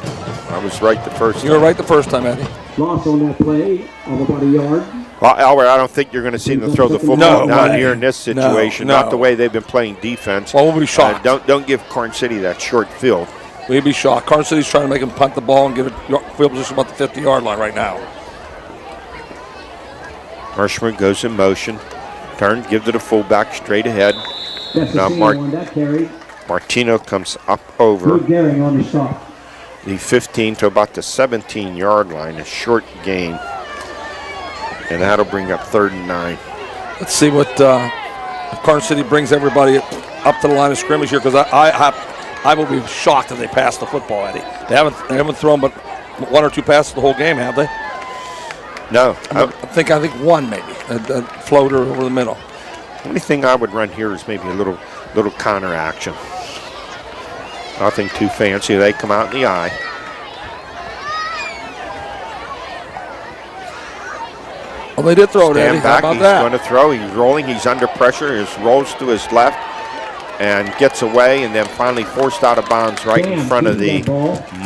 I was right the first time.
You were right the first time, Eddie.
Loss on that play of about a yard.
Well, Albert, I don't think you're going to see them throw the football
No
down
way.
here in this
No,
situation.
no.
Not the way they've been playing defense.
Well, we'll be shocked.
Don't give Karns City that short field.
We'd be shocked. Karns City's trying to make him punt the ball and give it field position about the 50-yard line right now.
Armstrong goes in motion. Turn, give to the fullback straight ahead.
That's
Now
the senior on that carry.
Martino comes up over
Good Gehring on the stop.
the 15 to about the 17-yard line, a short gain. And that'll bring up 3rd and 9.
Let's see what if Karns City brings everybody up to the line of scrimmage here, because I will be shocked if they pass the football, Eddie. They haven't thrown but 1 or 2 passes the whole game, have they?
No.
I think one maybe, a floater over the middle.
The only thing I would run here is maybe a little counter action. Nothing too fancy. They come out in the eye.
Well, they did throw it, Eddie.
Stand
How
back.
about
He's
that?
going to throw. He's rolling. He's under pressure. He rolls to his left and gets away, and then finally forced out of bounds right in front of the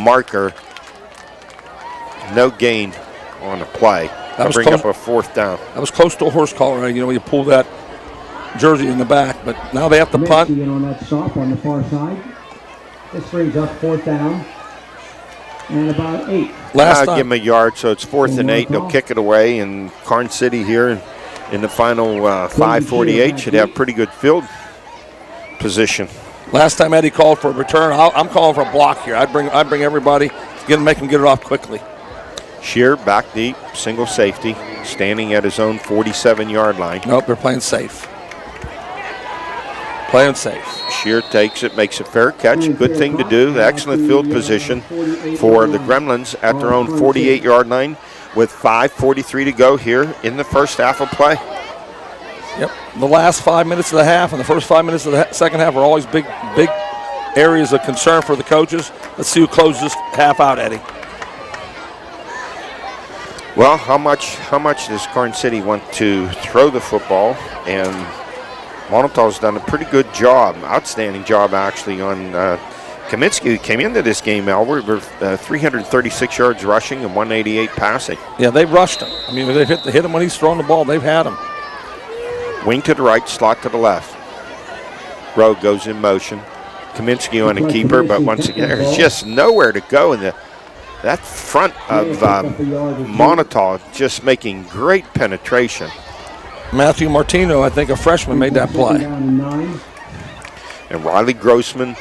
marker. No gain on the play.
That was
bring
close.
up a 4th down.
That was close to a horse collar. You know, you pull that jersey in the back, but now they have to punt.
Messi in on that stop on the far side. This brings up 4th down and about 8.
Last
Give
time,
him a yard, so it's 4th and 8. They'll kick it away, and Karns City here in the final 5:48 should have pretty good field position.
last time Eddie called for a return. I'm calling for a block here. I'd bring everybody to make them get it off quickly.
Shear back deep, single safety, standing at his own 47-yard line.
Nope, they're playing safe. Playing safe.
Shear takes it, makes a fair catch. Good thing to do. Excellent field position for the Gremlins at their own 48-yard line with 5:43 to go here in the first half of play.
Yep. The last 5 minutes of the half and the first 5 minutes of the second half are always big areas of concern for the coaches. Let's see who closes this half out, Eddie.
Well, how much does Karns City want to throw the football? And Moniteau's done a pretty good job, outstanding job actually on Kaminsky, who came into this game, Albert, with 336 yards rushing and 188 passing.
Yeah, they've rushed him. I mean, they've hit him when he's throwing the ball. They've had him.
Wing to the right, slot to the left. Rowe goes in motion. Kaminsky on a keeper, but once again, there's just nowhere to go in that front of Moniteau, just making great penetration.
Matthew Martino, I think a freshman, made that play.
And Riley Grossman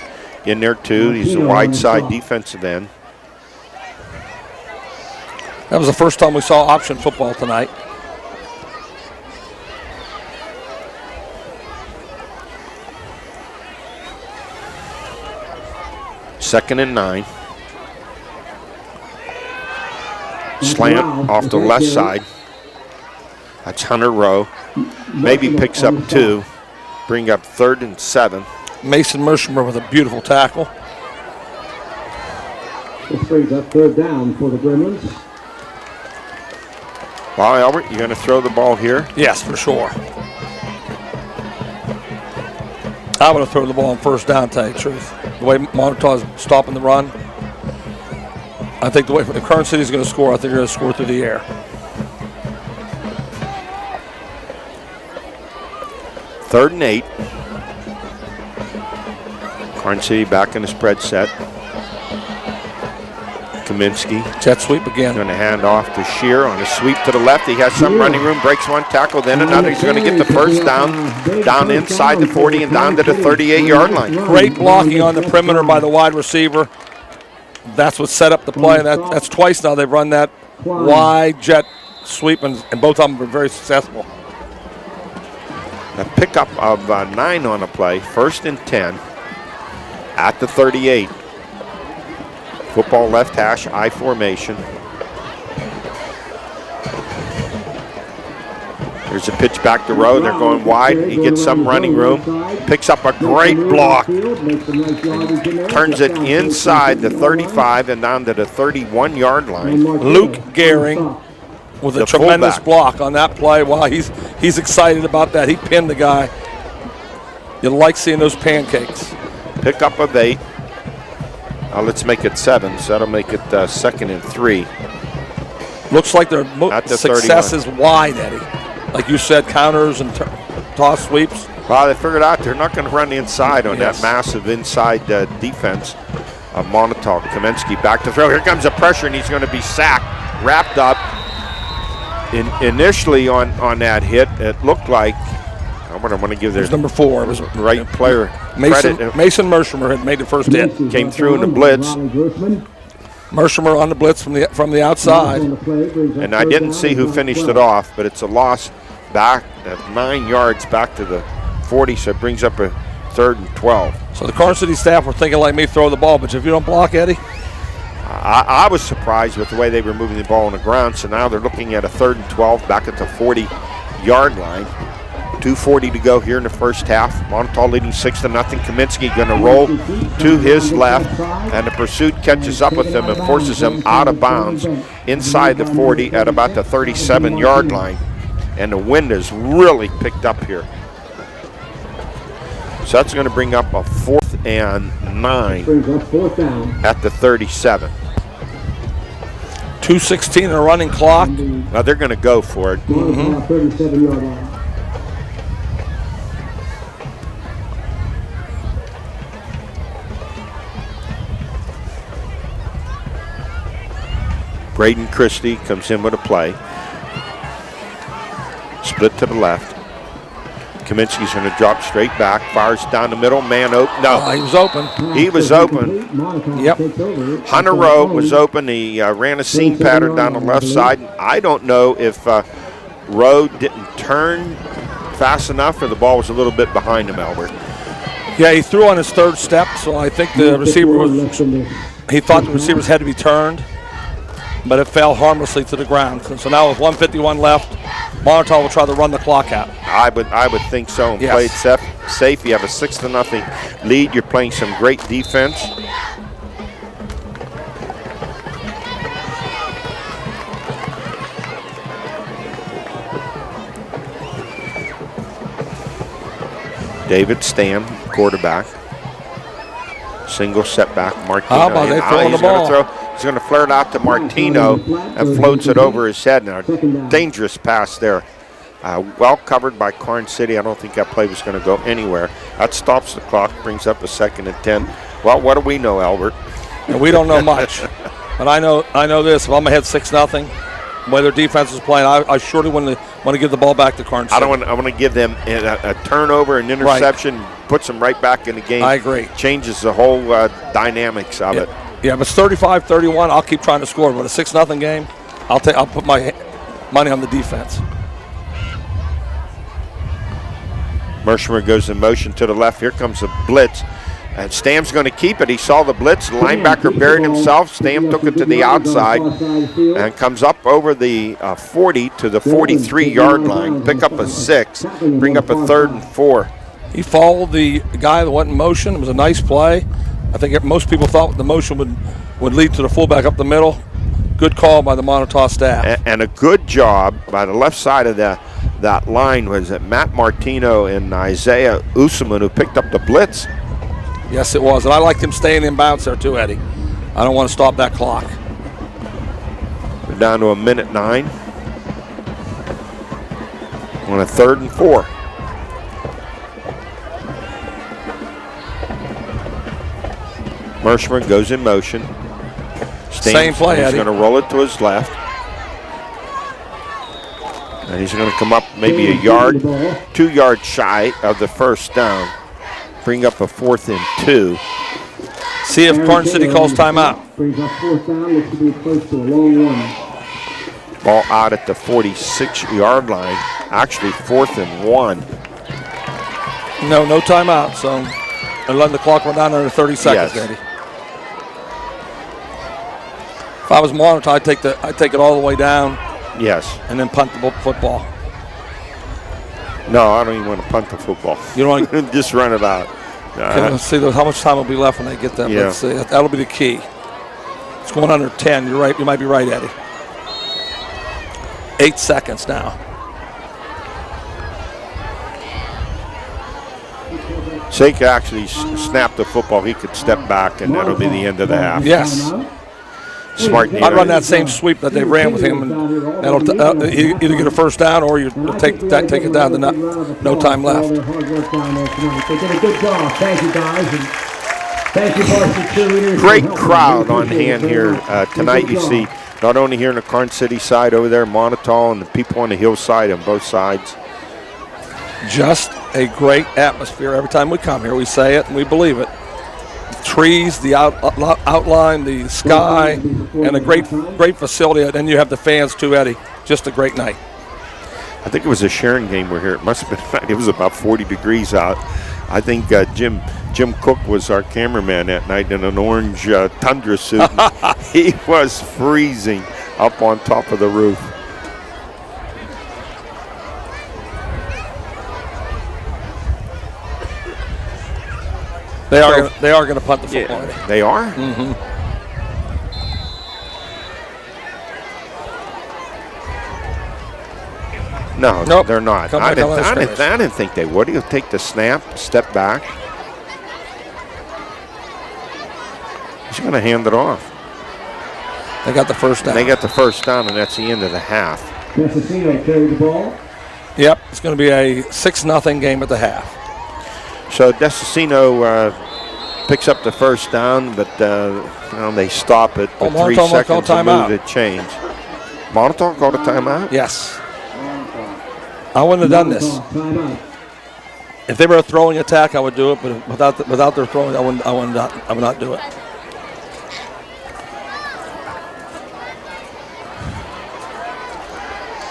in there too. He's a wide side defensive end.
That was the first time we saw option football tonight.
Second and 9. Slant off the left side. That's Hunter Rowe. Maybe picks up 2. Bring up 3rd and 7.
Mason Mershimer with a beautiful tackle.
This brings up 3rd down for the Gremlins.
Well, Albert, you're going to throw the ball here?
Yes, for sure. I would have thrown the ball on first down, to tell you the truth. The way Moniteau is stopping the run, I think the way if Karns City is going to score, I think they're going to score through the air.
3rd and 8. Karns City back in the spread set. Kaminsky
Jet sweep again.
going to hand off to Shear on a sweep to the left. He has some running room, breaks one tackle, then another. He's going to get the first down inside the 40 and down to the 38-yard line.
Great blocking on the perimeter by the wide receiver. That's what set up the play, and that's twice now they've run that wide jet sweep, and both of them were very successful.
A pickup of 9 on a play, 1st and 10 at the 38. Football left hash, I formation. There's a pitch back to Rowe. They're going wide. He gets some running room. Picks up a great block. Turns it inside the 35 and down to the 31-yard line.
Luke Gehring with a
The
tremendous
fullback.
block on that play. Wow, he's excited about that. He pinned the guy. You like seeing those pancakes.
Pickup of 8. Let's make it 7, so that'll make it 2nd and 3.
Looks like their
At the
success
31.
is wide, Eddie. Like you said, counters and toss sweeps.
Well, they figured out they're not going to run inside on
Yes.
that massive inside defense. Moniteau, Kaminsky back to throw. Here comes the pressure, and he's going to be sacked, wrapped up. Initially on that hit, it looked like, I'm going to give
It was
their
number 4. It was
right player
Mason
credit.
Mershimer had made the first hit.
Came through in the blitz.
Mershimer on the blitz from the outside.
And I didn't see who finished it off, but it's a loss back at 9 yards back to the 40, so it brings up a 3rd and 12.
So the Karns City staff were thinking like me, throw the ball, but if you don't block, Eddie,
I was surprised with the way they were moving the ball on the ground, so now they're looking at a 3rd and 12 back at the 40-yard line. 2:40 to go here in the first half. Moniteau leading 6-0. Kaminsky going to roll to his left, and the pursuit catches up with him and forces him out of bounds inside the 40 at about the 37-yard line. And the wind is really picked up here. So that's going to bring up a 4th and 9
Brings up 4th down.
at the 37.
2:16 in a running clock.
Now they're going to go for it.
37-yard line.
Braden Christie comes in with a play. Split to the left. Kaminsky's going to drop straight back. Fires down the middle. Man open. No,
He was open.
he was open.
Yep.
Hunter Rowe was open. He ran a seam pattern down the left side. I don't know if Rowe didn't turn fast enough or the ball was a little bit behind him, Albert.
Yeah, he threw on his 3rd step, so I think the receiver he thought the receivers had to be turned, but it fell harmlessly to the ground. So now with 1:51 left, Moniteau will try to run the clock out.
I would think so, and
Yes.
play it safe. You have a 6-0 lead. You're playing some great defense. David Stam, quarterback. Single setback, Martino.
How about they throwing the ball?
He's going to flare it out to Martino and floats it over his head. Now, dangerous pass there. Well covered by Karns City. I don't think that play was going to go anywhere. That stops the clock, brings up a 2nd and 10. Well, what do we know, Albert?
And we don't know much, but I know this. If I'm ahead 6-0, whether defense is playing, I surely want to give the ball back to Karns City.
I want to give them a turnover, an interception, puts them right back in the game.
I agree.
Changes the whole dynamics of it.
Yeah, if it's 35-31, I'll keep trying to score. But a 6-0 game, I'll put my money on the defense.
Mershimer goes in motion to the left. Here comes a blitz. And Stam's going to keep it. He saw the blitz. The linebacker buried himself. Stam took it to the outside and comes up over the 40 to the 43-yard line. Pick up a 6. Bring up a 3rd and 4.
He followed the guy that went in motion. It was a nice play. I think most people thought the motion would lead to the fullback up the middle. Good call by the Moniteau staff.
And a good job by the left side of that line was it Matt Martino and Isaiah Usman who picked up the blitz.
Yes, it was. And I liked him staying in bounds there too, Eddie. I don't want to stop that clock.
We're down to 1:09 on a 3rd and 4. Mershimer goes in motion.
Same play,
He's
Eddie.
going to roll it to his left. And he's going to come up maybe a yard, 2 yards shy of the first down. Bring up a 4th and 2.
See if Karns City calls timeout.
Brings up 4th down, which should be close to a long one.
Ball out at the 46-yard line. Actually 4th and 1.
No timeout. So and letting the clock run down under 30 seconds,
Yes.
Eddie. If I was Moniteau, I'd take it all the way down
Yes.
and then punt the football.
No, I don't even want to punt the football.
You don't want
Just run it out.
Let's see how much time will be left when they get them.
Yeah.
Let's see. That'll be the key. It's going under 10. You're right. You might be right, Eddie. 8 seconds now.
So he could actually snap the football. He could step back, and that'll be the end of the half.
Yes.
Smart.
I'd run that same sweep that they ran with him, and that'll either get a first down or you take it down to no time left.
They did a good job. Thank you, guys. And thank you, varsity cheerleaders.
Great crowd on hand here tonight. You see, not only here in the Karns City side over there, Moniteau, and the people on the hillside on both sides.
Just a great atmosphere every time we come here. We say it and we believe it. Trees, the outline, the sky, and a great facility. And then you have the fans too, Eddie. Just a great night.
I think it was a Sharon game we're here. It must have been. It was about 40 degrees out. I think Jim Cook was our cameraman that night in an orange tundra suit. He was freezing up on top of the roof.
They are going to punt the football.
Yeah, they are?
Mm-hmm.
No,
nope.
They're not.
I
didn't think they would. He'll take the snap, step back. He's going to hand it off.
They got the first down.
They got the first down, and that's the end of the half.
Messicino carried the ball.
Yep, it's going to be a 6-0 game at the half.
So Desicino picks up the first down, but they stop it with 3 seconds to move the change. Moniteau called a timeout?
Yes. I wouldn't have done this. If they were a throwing attack, I would do it, but without their throwing, I would not do it.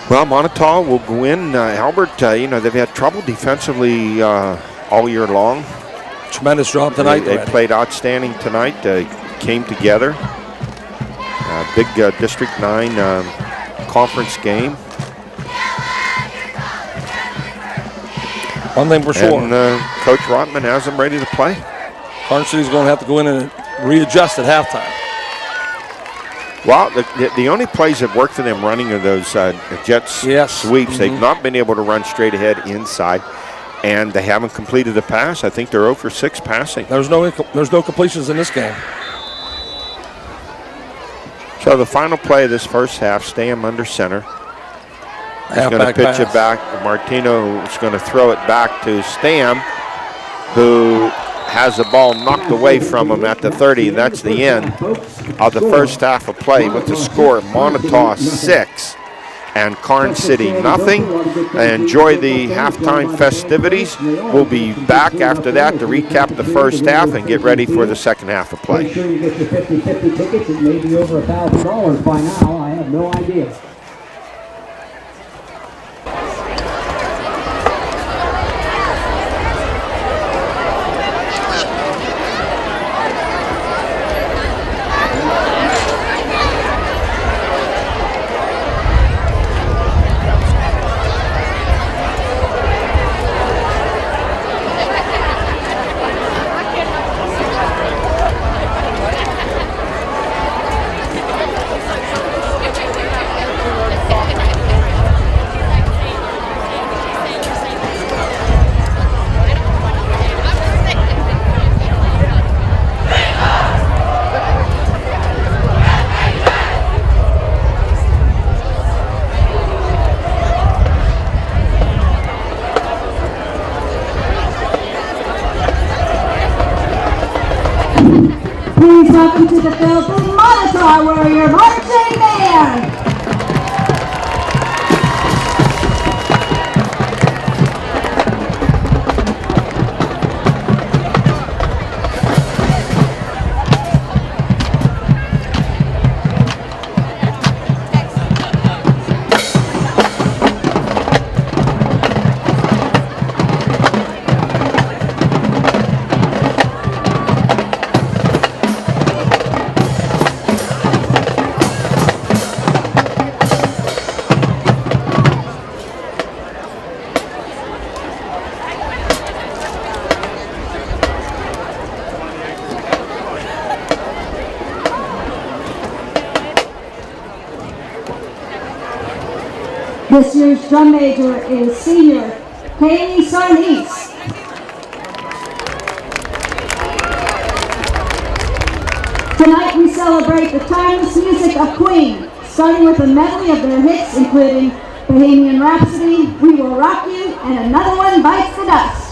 Well, Moniteau will go in. Albert, they've had trouble defensively all year long.
Tremendous job tonight.
They played outstanding tonight. Came together. Big District 9 conference game.
One thing for sure.
And Coach Rotman has them ready to play.
Karns City's going to have to go in and readjust at halftime.
Well, the only plays that work for them running are those jet sweeps. Mm-hmm. They've not been able to run straight ahead inside, and they haven't completed a pass. I think they're 0 for 6 passing.
There's no completions in this game.
So the final play of this first half, Stam under center. He's going to pitch it back. Martino is going to throw it back to Stam, who has the ball knocked away from him at the 30. And that's the end of the first half of play with the score Moniteau 6 and Karns City nothing. Enjoy the halftime festivities. We'll be back after that to recap the first half and get ready for the second half of play.
Make sure you get your 50-50 tickets. It may be over $1,000 by now. I have no idea.
Please welcome to the field the Moniteau Warrior Marching Band. This year's drum major is senior Haley Sarnice. Tonight we celebrate the timeless music of Queen, starting with a medley of their hits including Bohemian Rhapsody, We Will Rock You, and Another One Bites the Dust.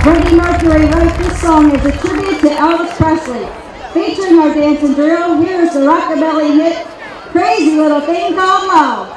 Freddie Mercury wrote this song as a tribute to Elvis Presley. Featuring our dance and drill, here's the rockabilly hit, Crazy Little Thing Called Love.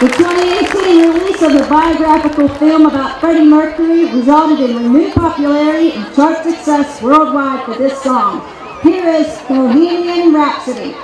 The 2018 release of the biographical film about Freddie Mercury resulted in renewed popularity and chart success worldwide for this song. Here is Bohemian Rhapsody.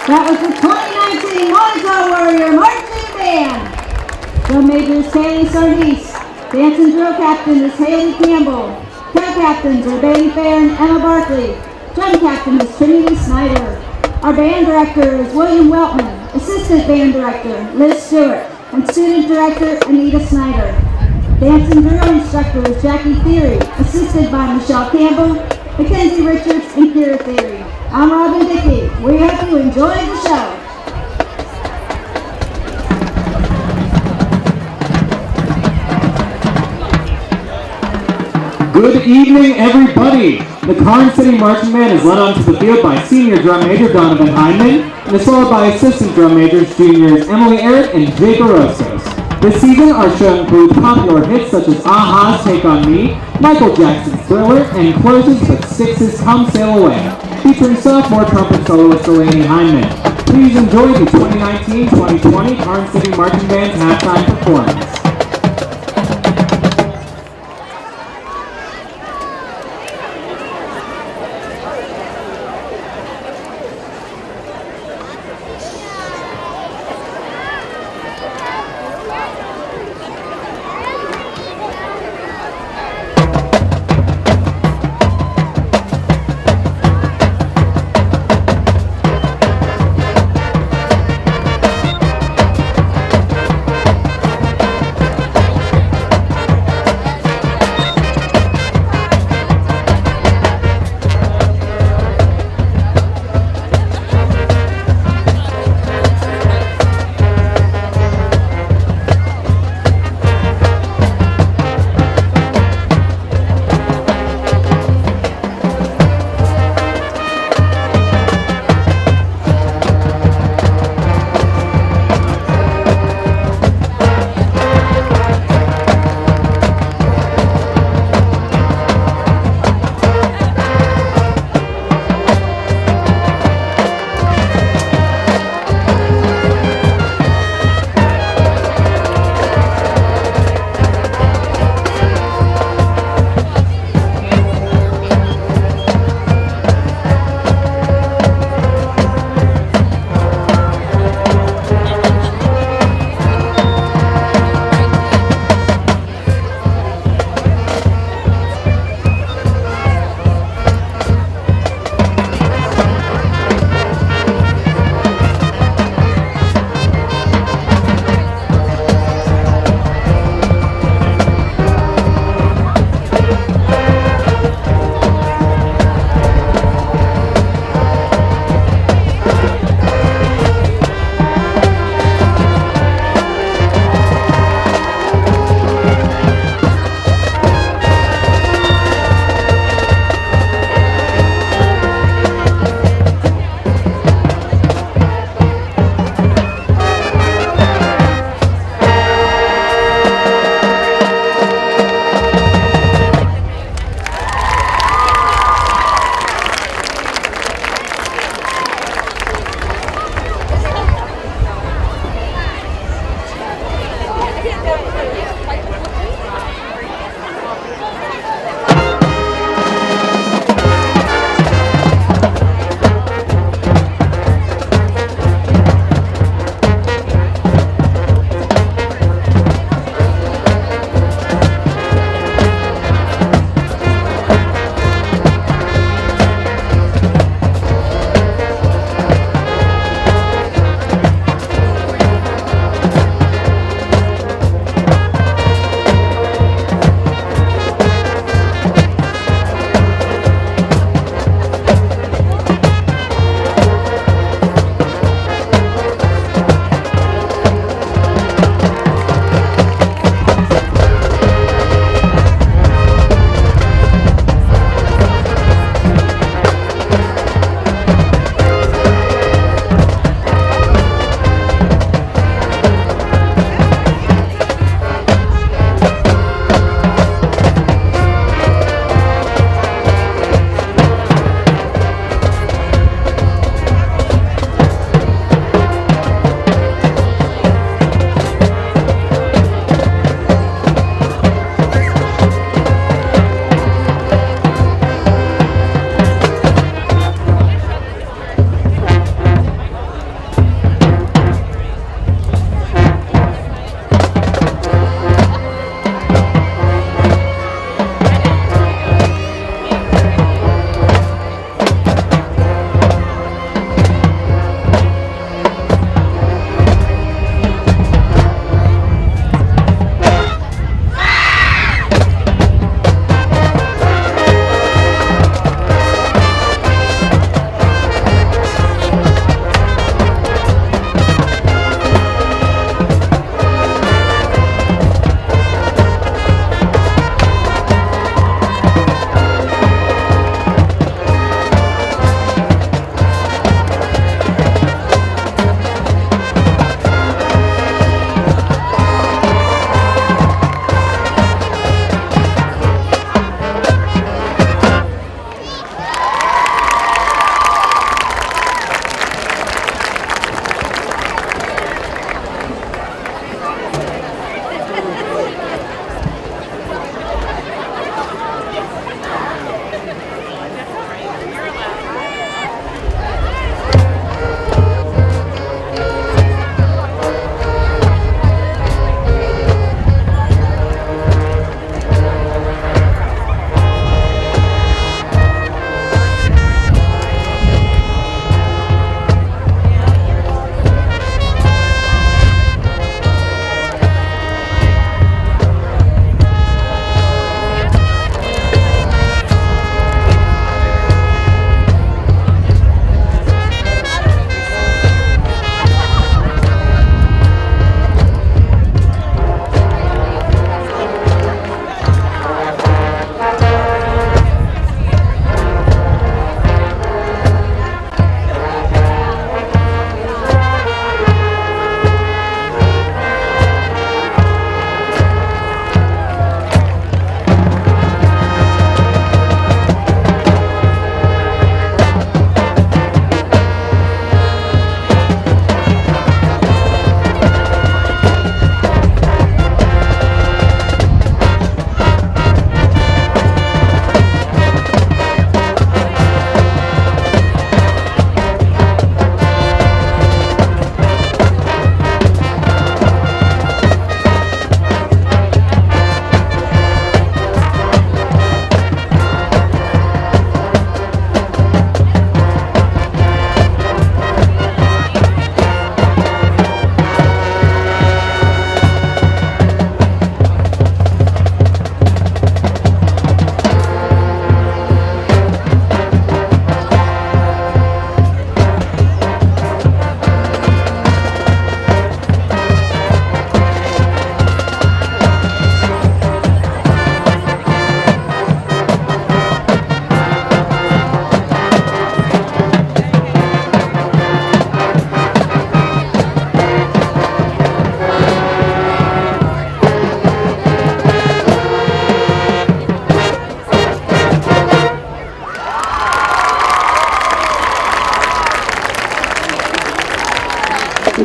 That was the 2019 Moniteau Warrior Marching Band. Drum major is Kaylee Sardis. Dance and drill captain is Haley Campbell. Co-captains are Bailey Fair and Emma Barkley. Drum captain is Trinity Snyder. Our band director is William Weltman. Assistant band director Liz Stewart. And student director Anita Snyder. Dance and drill instructor is Jackie Theory, assisted by Michelle Campbell, Mackenzie Richards, and Kira Theory. I'm Robin Dickey. We hope you enjoy the show.
Good evening, everybody. The Karns City Marching Band is led onto the field by senior drum major Donovan Hyman, and is followed by assistant drum majors juniors Emily Eric and Jake Orozcos. This season, our show includes popular hits such as Aha's Take On Me, Michael Jackson's Thriller, and closes with Styx's Come Sail Away, featuring sophomore trumpet soloist Delaney Hyman. Please enjoy the 2019-2020 Karns City Marching Band's halftime performance.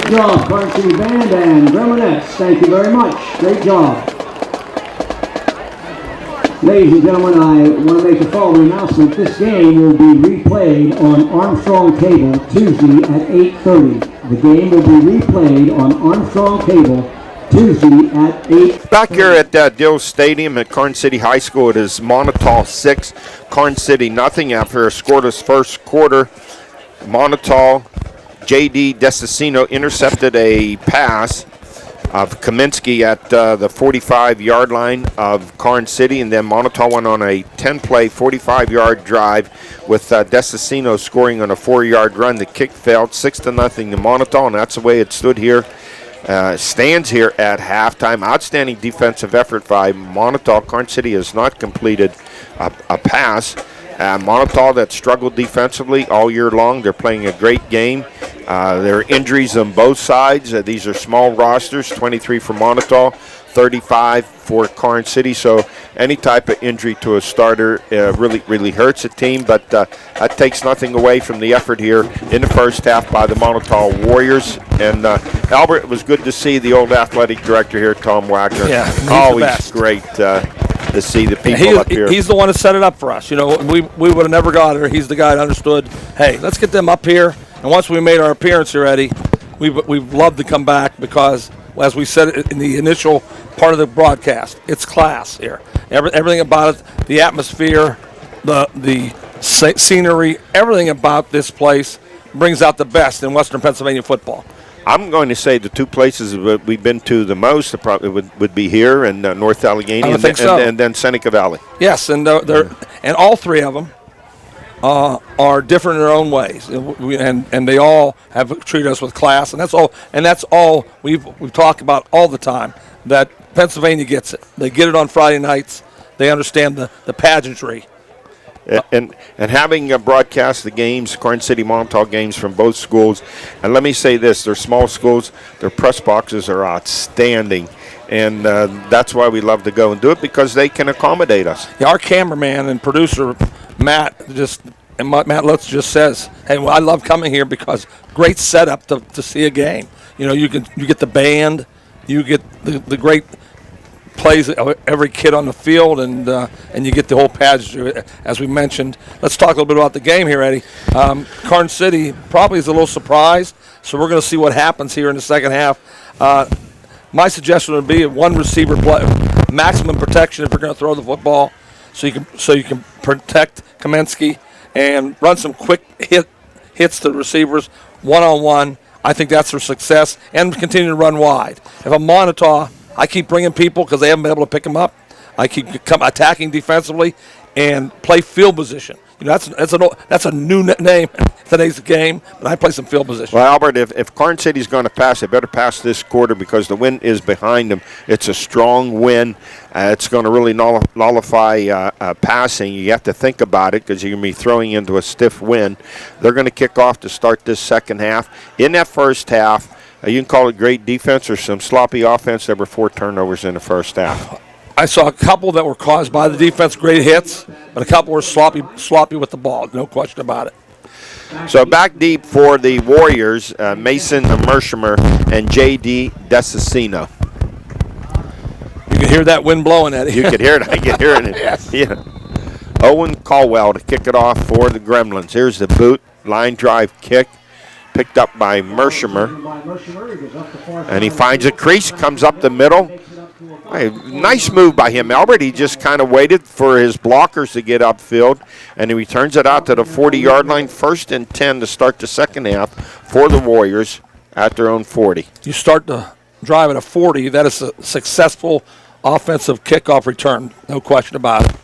Great job, Karns City Band and Gremlins. Thank you very much. Great job. Ladies and gentlemen, I want to make the following announcement. This game will be replayed on Armstrong Cable Tuesday at 8:30. The game will be replayed on Armstrong Cable Tuesday at 8:30.
Back here at Dill Stadium at Karns City High School, it is Moniteau 6, Karns City nothing after a scoreless first quarter. Moniteau, J.D. Desicino intercepted a pass of Kaminsky at the 45-yard line of Karns City, and then Moniteau went on a 10-play, 45-yard drive with Desicino scoring on a 4-yard run. The kick failed 6-0 to Moniteau, and that's the way it stands here at halftime. Outstanding defensive effort by Moniteau. Karns City has not completed a pass. Moniteau that struggled defensively all year long. They're playing a great game. There are injuries on both sides. These are small rosters, 23 for Moniteau, 35 for Karns City. So any type of injury to a starter really hurts a team, but that takes nothing away from the effort here in the first half by the Moniteau Warriors. And Albert, it was good to see the old athletic director here, Tom Wagner.
Yeah,
always great to see the people up here.
He's the one that set it up for us. You know, we would have never got here. He's the guy that understood, hey, let's get them up here. And once we made our appearance here, Eddie, we've loved to come back because, as we said in the initial part of the broadcast, it's class here. Everything about it, the atmosphere, the scenery, everything about this place brings out the best in Western Pennsylvania football.
I'm going to say the two places that we've been to the most probably would be here and North Allegheny and then Seneca Valley.
Yes, and and all three of them are different in their own ways, and they all have treated us with class, and that's all we've talked about all the time. That Pennsylvania gets it. They get it on Friday nights. They understand the pageantry.
And having broadcast the games, Karns City Moniteau games from both schools, and let me say this, they're small schools, their press boxes are outstanding, and that's why we love to go and do it, because they can accommodate us.
Yeah, our cameraman and producer, Matt Lutz just says, hey, well, I love coming here because great setup to see a game. You know, you get the band, you get the great plays every kid on the field, and you get the whole pageantry, as we mentioned. Let's talk a little bit about the game here, Eddie. Karns City probably is a little surprised, so we're going to see what happens here in the second half. My suggestion would be a one receiver play, maximum protection if you're going to throw the football, so you can protect Kaminsky and run some quick hits to the receivers one-on-one. I think that's their success, and continue to run wide. If I'm Moniteau, I keep bringing people because they haven't been able to pick them up. I keep attacking defensively and play field position. You know, that's a new name in today's game, but I play some field position.
Well, Albert, if Karns City's going to pass, they better pass this quarter because the wind is behind them. It's a strong wind. It's going to really nullify passing. You have to think about it because you're going to be throwing into a stiff wind. They're going to kick off to start this second half. In that first half, you can call it great defense or some sloppy offense. There were 4 turnovers in the first half.
I saw a couple that were caused by the defense, great hits, but a couple were sloppy with the ball, no question about it.
So back deep for the Warriors, Mason Mershimer and J.D. Desicino.
You can hear that wind blowing, Eddie.
You could hear it. I can hear it.
Yes.
Yeah. Owen Caldwell to kick it off for the Gremlins. Here's the boot, line drive kick. Picked up by Mershimer, and he finds a crease, comes up the middle. Hey, nice move by him, Albert. He just kind of waited for his blockers to get upfield, and he returns it out to the 40-yard line. 1st and 10 to start the second half for the Warriors at their own 40.
You start the drive at a 40, that is a successful offensive kickoff return, no question about it.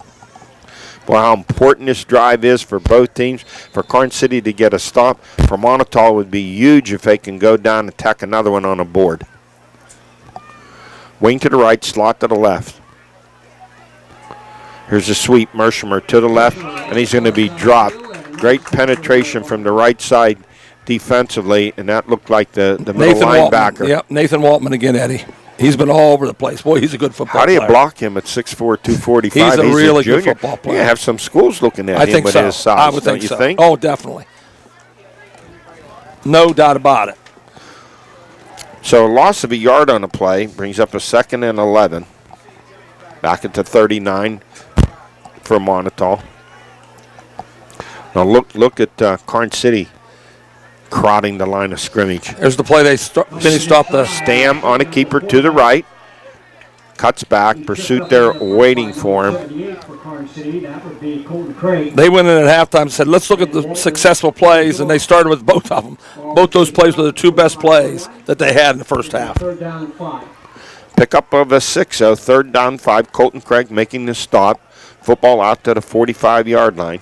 Well, how important this drive is for both teams. For Karns City to get a stop, for Moniteau would be huge if they can go down and tack another one on a board. Wing to the right, slot to the left. Here's a sweep, Mershimer to the left, and he's going to be dropped. Great penetration from the right side defensively, and that looked like the middle linebacker.
Yep, Nathan Waltman again, Eddie. He's been all over the place. Boy, he's a good football player.
How do you block him at 6'4", 245?
He's a really good football player.
Yeah, have some schools looking at
I
him
think
with
so.
his size.
I would think so. Oh, definitely. No doubt about it.
So a loss of a yard on a play brings up a 2nd and 11. Back into 39 for Moniteau. Now look at Karns City crowding the line of scrimmage.
There's the play they finished off the...
Stam on a keeper to the right. Cuts back. Pursuit there waiting for him.
They went in at halftime and said, let's look at the successful plays, and they started with both of them. Both those plays were the two best plays that they had in the first half.
Pickup of a 6-0, 3rd down 5. Colton Craig making the stop. Football out to the 45-yard line.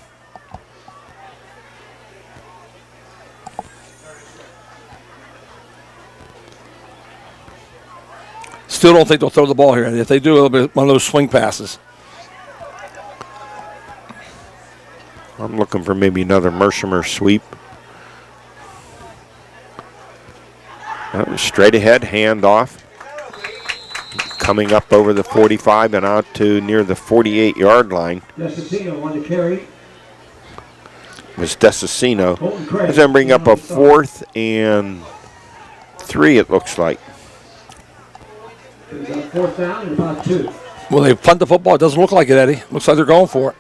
Still don't think they'll throw the ball here. If they do, it'll be one of those swing passes.
I'm looking for maybe another Mersheimer sweep. Straight ahead, handoff. Coming up over the 45 and out to near the 48-yard line.
Desicino on the carry.
Was Desicino. That's going to bring up a 4th and 3, it looks like.
4th down and about 2.
Well, they punt the football. It doesn't look like it, Eddie. Looks like they're going for it.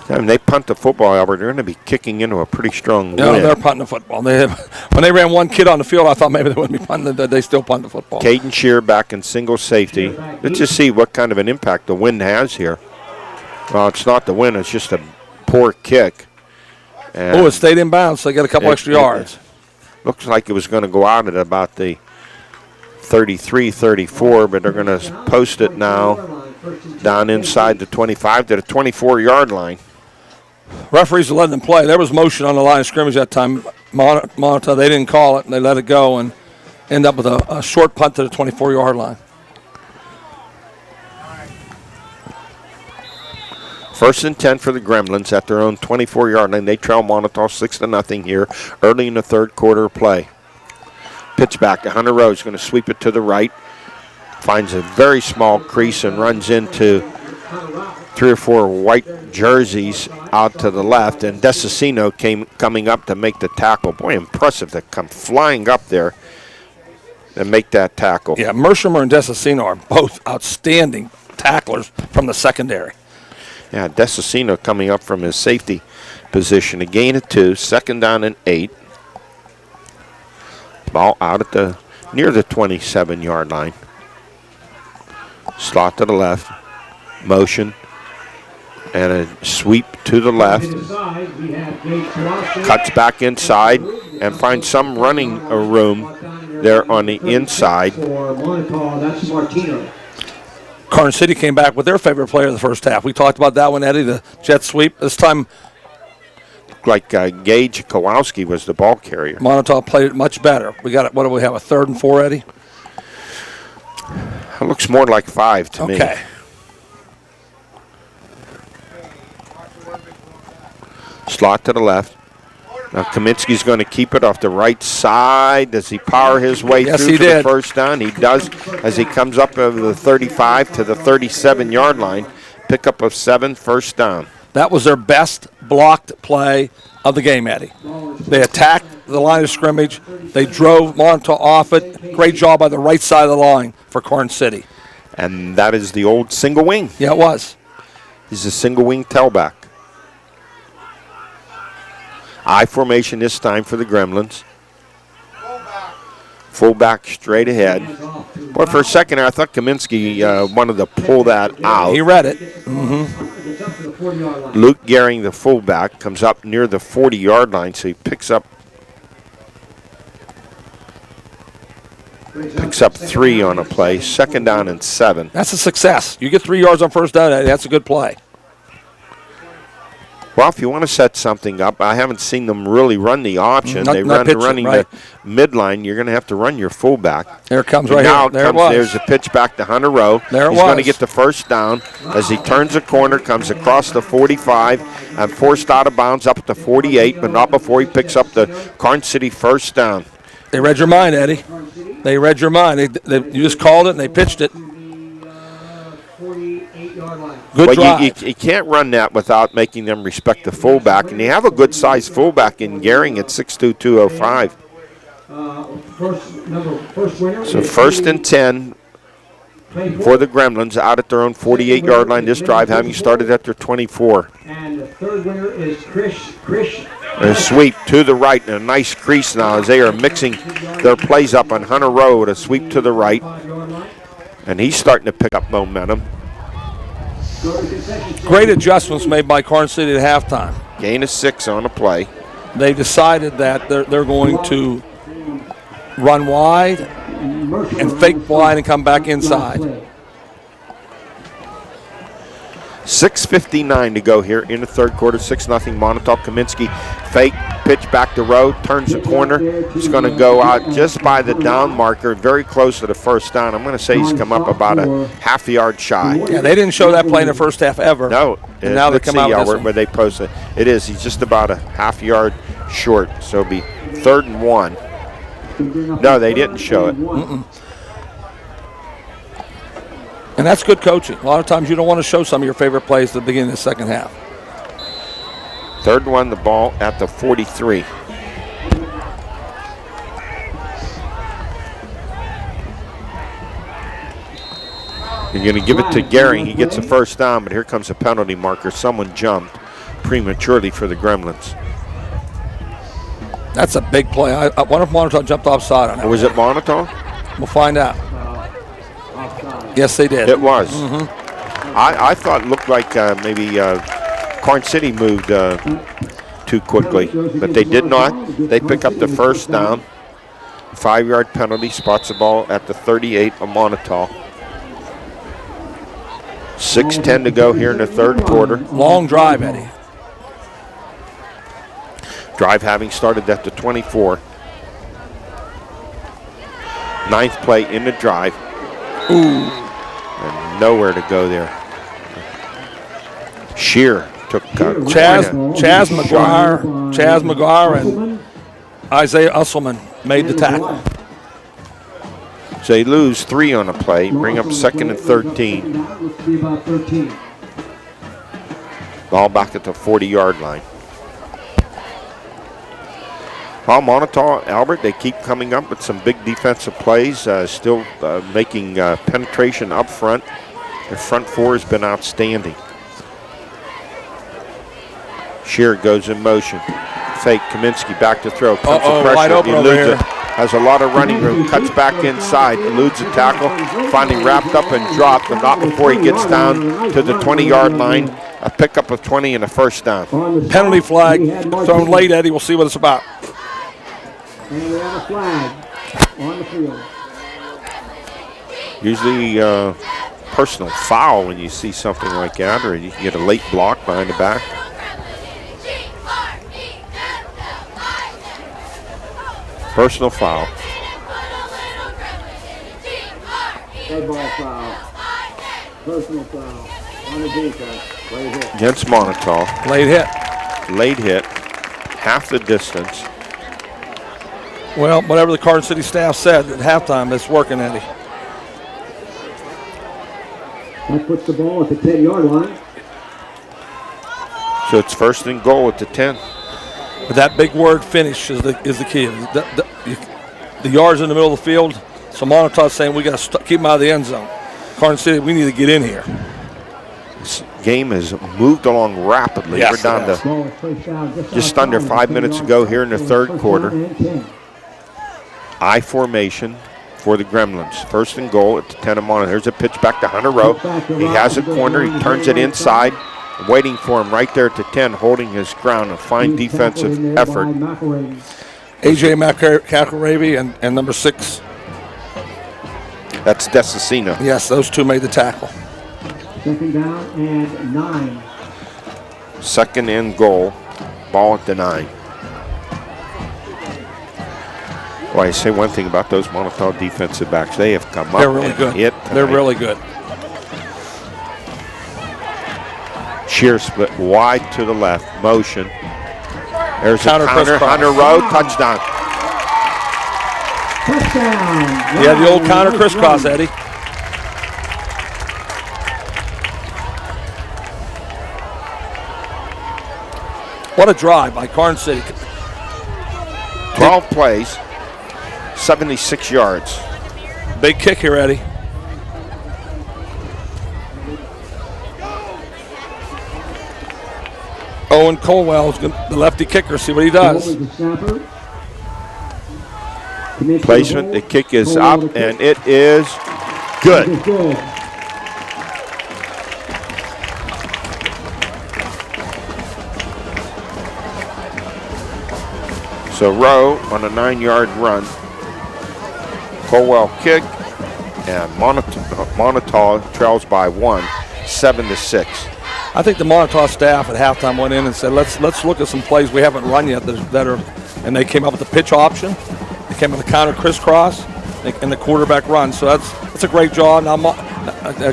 When they punt the football, Albert, they're going to be kicking into a pretty strong
No,
wind.
they're punting the football. When they ran one kid on the field, I thought maybe they wouldn't be punting it. They still punt the football.
Caden Shear back in single safety. Let's just see what kind of an impact the wind has here. Well, it's not the wind. It's just a poor kick. And
It stayed in bounds, so they got a couple extra yards.
Looks like it was going to go out at about the 33, 34, but they're going to post it now down inside the 25 to the 24-yard line.
Referees are letting them play. There was motion on the line of scrimmage that time. Moniteau, they didn't call it, and they let it go and end up with a short punt to the 24-yard line.
1st and 10 for the Gremlins at their own 24-yard line. They trail Moniteau 6-0 here early in the 3rd quarter of play. Pitch back to Hunter Rose, going to sweep it to the right. Finds a very small crease and runs into 3 or 4 white jerseys out to the left, and Desicino coming up to make the tackle. Boy, impressive to come flying up there and make that tackle.
Yeah, Mersheimer and Desicino are both outstanding tacklers from the secondary.
Yeah, Desicino coming up from his safety position. A gain of 2, 2nd down and 8. Ball out at near the 27-yard line. Slot to the left. Motion. And a sweep to the left. Cuts back inside and finds some running room there on the inside.
Karns City came back with their favorite player in the first half. We talked about that one, Eddie, the jet sweep. This time,
like Gage Kowalski was the ball carrier.
Moniteau played it much better. We got it. What do we have? A 3rd and 4, Eddie?
It looks more like 5 to me.
Okay.
Slot to the left. Now Kaminsky's going to keep it off the right side. Does he power his way through for the 1st down? He does as he comes up over the 35 to the 37-yard line. Pickup of 7, 1st down.
That was their best blocked play of the game, Eddie. They attacked the line of scrimmage. They drove Moniteau off it. Great job by the right side of the line for Karns City.
And that is the old single wing.
Yeah, it was.
He's a single wing tailback. I formation this time for the Gremlins. Fullback straight ahead. But for a second there, I thought Kaminsky wanted to pull that out.
He read it.
Luke Gehring, the fullback, comes up near the 40-yard line, so he picks up 3 on a play. 2nd down and 7.
That's a success. You get 3 yards on 1st down, Eddie, that's a good play.
Well, if you want to set something up, I haven't seen them really run the option. They run running the midline. You're going to have to run your fullback.
There it comes
right
here.
There it was. There's a pitch back to Hunter Rowe.
There it was.
He's going to get the 1st down as he turns the corner, comes across the 45, and forced out of bounds up at the 48, but not before he picks up the Karns City 1st down.
They read your mind, Eddie. They read your mind. You just called it, and they pitched it. Good drive.
You can't run that without making them respect the fullback, and you have a good-sized fullback in Gehring at 6'2", 205.
First winner.
So first and 10 for the Gremlins out at their own 48-yard line. This drive having started at their 24.
And the third winner is Krish.
A sweep to the right and a nice crease now as they are mixing their plays up on Hunter Road. A sweep to the right. And he's starting to pick up momentum.
Great adjustments made by Karns City at halftime.
Gain of 6 on a play.
They decided that they're going to run wide and fake wide and come back inside.
6:59 to go here in the third quarter. 6-0 Moniteau. Kaminsky fake pitch back to Road, turns the corner. He's going to go out just by the down marker, very close to the first down. I'm going to say he's come up about a half a yard shy.
Yeah, they didn't show that play in the first half ever.
No,
and now they come out with this one.
where they post it. It is. He's just about a half yard short, so it'll be 3rd and 1. No, they didn't show it.
And that's good coaching. A lot of times you don't want to show some of your favorite plays at the beginning of the second half.
3rd and 1, the ball at the 43. You're going to give it to Gary. He gets a first down, but here comes a penalty marker. Someone jumped prematurely for the Gremlins.
That's a big play. I wonder if Moniteau jumped offside on that.
Or was it Moniteau?
We'll find out. Yes, they did.
It was. I thought it looked like maybe Karns City moved too quickly, but they did not. They pick up the first down. 5-yard penalty, spots the ball at the 38 of Moniteau. 6:10 to go here in the third quarter.
Long drive, Eddie.
Drive having started at the 24. 9th play in the drive.
Ooh.
And nowhere to go there. Shear took
Chaz McGuire and Isaiah Usselman made the tackle.
So they lose 3 on a play, bring up 2nd and 13. Ball back at the 40-yard line. While Moniteau, Albert, they keep coming up with some big defensive plays, still making penetration up front. Their front 4 has been outstanding. Shear goes in motion. Fake, Kaminsky back to throw. Comes to pressure.
Wide open over here.
Has a lot of running room. Cuts back inside. Eludes a tackle. Finally wrapped up and dropped, but not before he gets down to the 20-yard line. A pickup of 20 and a first down.
Penalty flag thrown late, Eddie. We'll see what it's about.
And we have a flag on the field.
Usually personal foul when you see something like that, or you can get a late block behind the back. Personal foul.
Red ball foul. Personal foul. On the defense. Late hit.
Against Moniteau.
Late hit.
Late hit. Half the distance.
Well, whatever the Karns City staff said at halftime, it's working, Eddie.
That puts the ball at the 10-yard line.
So it's 1st and goal at the 10.
But that big word, finish, is the key. The yards in the middle of the field, so Moniteau's saying we got to keep them out of the end zone. Karns City, we need to get in here.
This game has moved along rapidly.
Yes,
We're down to just under 5 minutes to go here in the third quarter. I formation for the Gremlins. 1st and goal at the 10 of Moniteau. There's a pitch back to Hunter Rowe. He has a corner. He turns it inside. Waiting for him right there at the 10, holding his ground. A fine defensive effort.
A.J. McElravy and number 6.
That's Desicino.
Yes, those two made the tackle.
2nd down and 9.
2nd and goal. Ball at the 9. Well, I say one thing about those Moniteau defensive backs. They have come up.
They're really good. They're really good.
Shear split wide to the left. Motion. There's
Counter
a counter.
crisscross.
Hunter Rowe. Touchdown.
Touchdown.
Yeah, the old counter crisscross, Eddie. What a drive by Karns City.
12 plays. 76 yards.
Big kick here, Eddie. Owen Colwell, the lefty kicker. See what he does.
Placement, the kick is up, and it is good. So Rowe on a 9-yard run. Colwell kick, and Moniteau trails by 1, 7-6.
I think the Moniteau staff at halftime went in and said, let's look at some plays we haven't run yet that are, and they came up with the pitch option. They came up with the counter crisscross and the quarterback run. So that's a great job. Now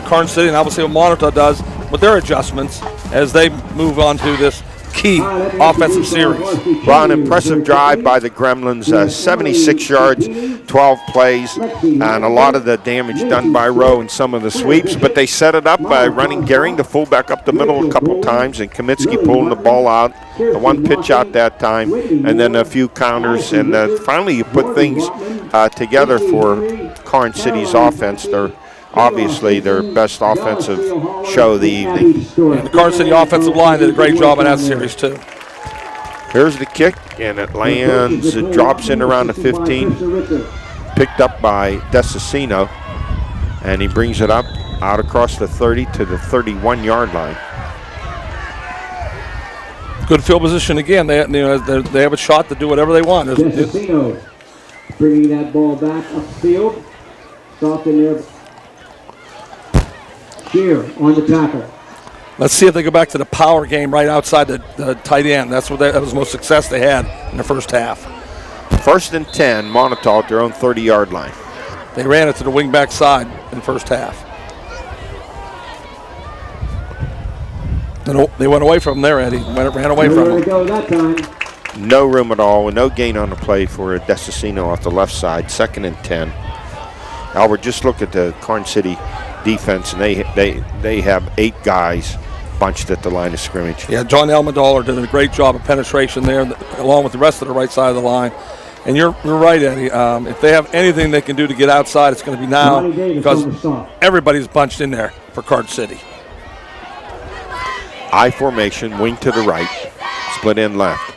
Karns City, and I will see what Moniteau does with their adjustments as they move on to this key offensive series.
Well, an impressive drive by the Gremlins, 76 yards, 12 plays, and a lot of the damage done by Rowe in some of the sweeps, but they set it up by running Gehring, the fullback, up the middle a couple times, and Kaminsky pulling the ball out, the one pitch out that time, and then a few counters, and finally you put things together for Karns City's offense. They're obviously their best offensive show of the evening.
And the Karns City offensive line did a great job in that series, too.
Here's the kick, and it lands, it drops in around the 15, picked up by Desicino, and he brings it up out across the 30 to the 31-yard line.
Good field position again. They have a shot to do whatever they want.
Desicino bringing that ball back upfield. Soft in there. Here on the tackle.
Let's see if they go back to the power game right outside the tight end. That was the most success they had in the first half.
1st and 10, Moniteau at their own 30-yard line.
They ran it to the wing-back side in the first half. They went away from there, Eddie. Ran away from them.
Go that time.
No room at all, no gain on the play for Desicino off the left side. 2nd and 10. Albert, just look at the Karns City defense, and they have 8 guys bunched at the line of scrimmage.
Yeah, John Elmendaler did a great job of penetration there, along with the rest of the right side of the line. And you're right, Eddie. If they have anything they can do to get outside, it's going to be now, because everybody's bunched in there for Karns City.
I formation, wing to the right, split end left.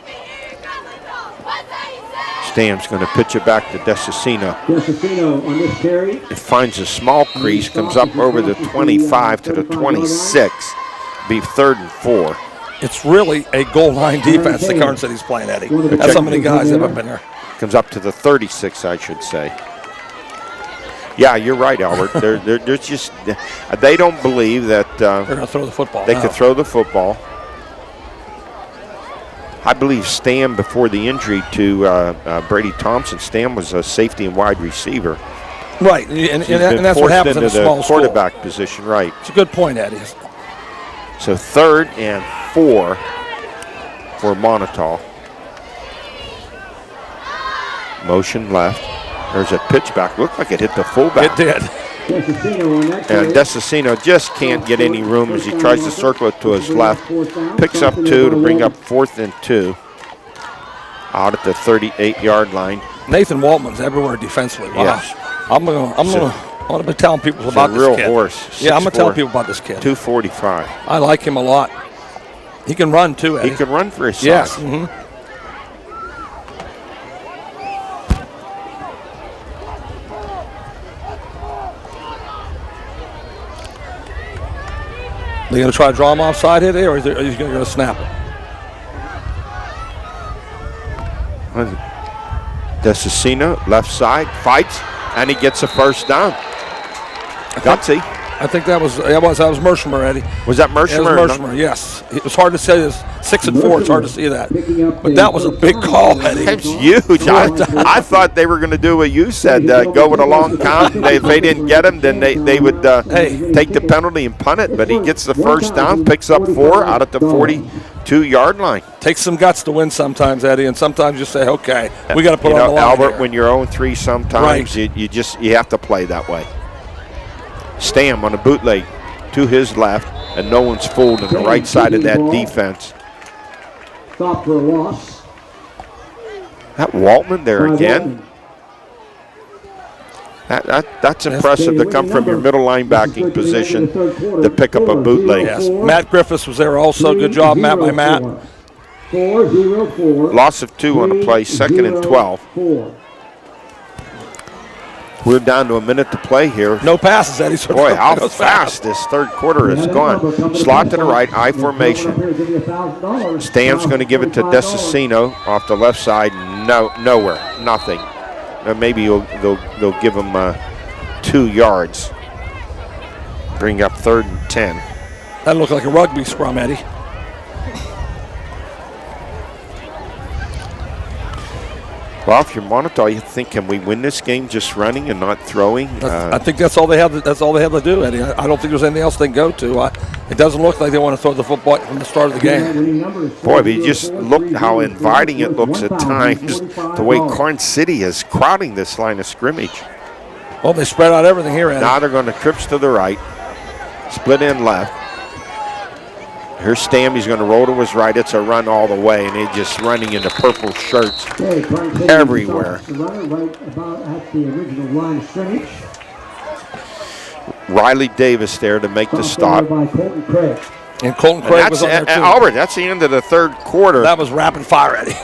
Stam's going to pitch it back to Desicino.
Desicino on this carry.
It finds a small crease, comes up over the 25 to the 26. Be 3rd and 4.
It's really a goal line defense that Karns City's playing, Eddie. That's how many guys have been there.
Comes up to the 36, I should say. Yeah, you're right, Albert. They're just, they don't believe that
they're going to throw the football.
They could throw the football. I believe Stam, before the injury to Brady Thompson, Stam was a safety and wide receiver.
Right, and that's what happens in a small
quarterback
school.
Position, right.
It's a good point, Eddie.
So 3rd and 4 for Moniteau. Motion left. There's a pitch back. Looked like it hit the fullback.
It did.
And Desicino just can't get any room as he tries to circle it to his left. Picks up 2 to bring up 4th and 2. Out at the 38-yard line.
Nathan Waltman's everywhere defensively. Wow.
Yes.
I'm gonna be telling people about this
real
kid.
Horse.
Yeah, I'm gonna tell people about this kid.
245.
I like him a lot. He can run too, Eddie.
He can run for his size.
Yes. Mm-hmm. They going to try to draw him offside here, or are you going to snap it?
Desicino, left side, fights, and he gets a first down. Gutsy.
I think that was Mershmer, Eddie.
Was that Mershmer?
It was Mershmer, yes. It was hard to say this. 6 and 4, it's hard to see that. But that was a big call, Eddie.
That's huge. I thought they were going to do what you said, go with a long count. If they didn't get him, then they would take the penalty and punt it. But he gets the first down, picks up 4 out at the 42-yard line.
Takes some guts to win sometimes, Eddie, and sometimes you say, okay, we got to put on the line
Albert,
here.
when you're 0-3 sometimes, right. you have to play that way. Stam on a bootleg to his left, and no one's fooled on the right side of that defense.
Stop for a loss.
That Waltman there again. That's impressive to come from your middle linebacking position to pick up a bootleg.
Yes. Matt Griffiths was there also. Good job, Matt, by Matt.
4-0-4.
Loss of 2 on the play, 2nd and 12.
4.
We're down to a minute to play here.
No passes, Eddie. So
Boy, how
goes
fast this third quarter has gone. Slot to the right, I formation. Stan's going to give it to Desicino off the left side. Nowhere, nothing. Maybe they'll give him 2 yards. Bring up 3rd and 10.
That looked like a rugby scrum, Eddie.
Well, if you're Moniteau, you think, can we win this game just running and not throwing?
I think that's all they have. That's all they have to do, Eddie. I don't think there's anything else they can go to. It doesn't look like they want to throw the football from the start of the game.
Boy, but you just look how inviting it looks at times. The way Karns City is crowding this line of scrimmage.
Well, they spread out everything here, Eddie.
Now they're going to trips to the right, split in left. Here's Stam. He's going to roll to his right. It's a run all the way, and he's just running into purple shirts everywhere. Riley Davis there to make the stop.
And Colton Craig was on there too.
Albert, that's the end of the third quarter.
That was rapid fire, Eddie.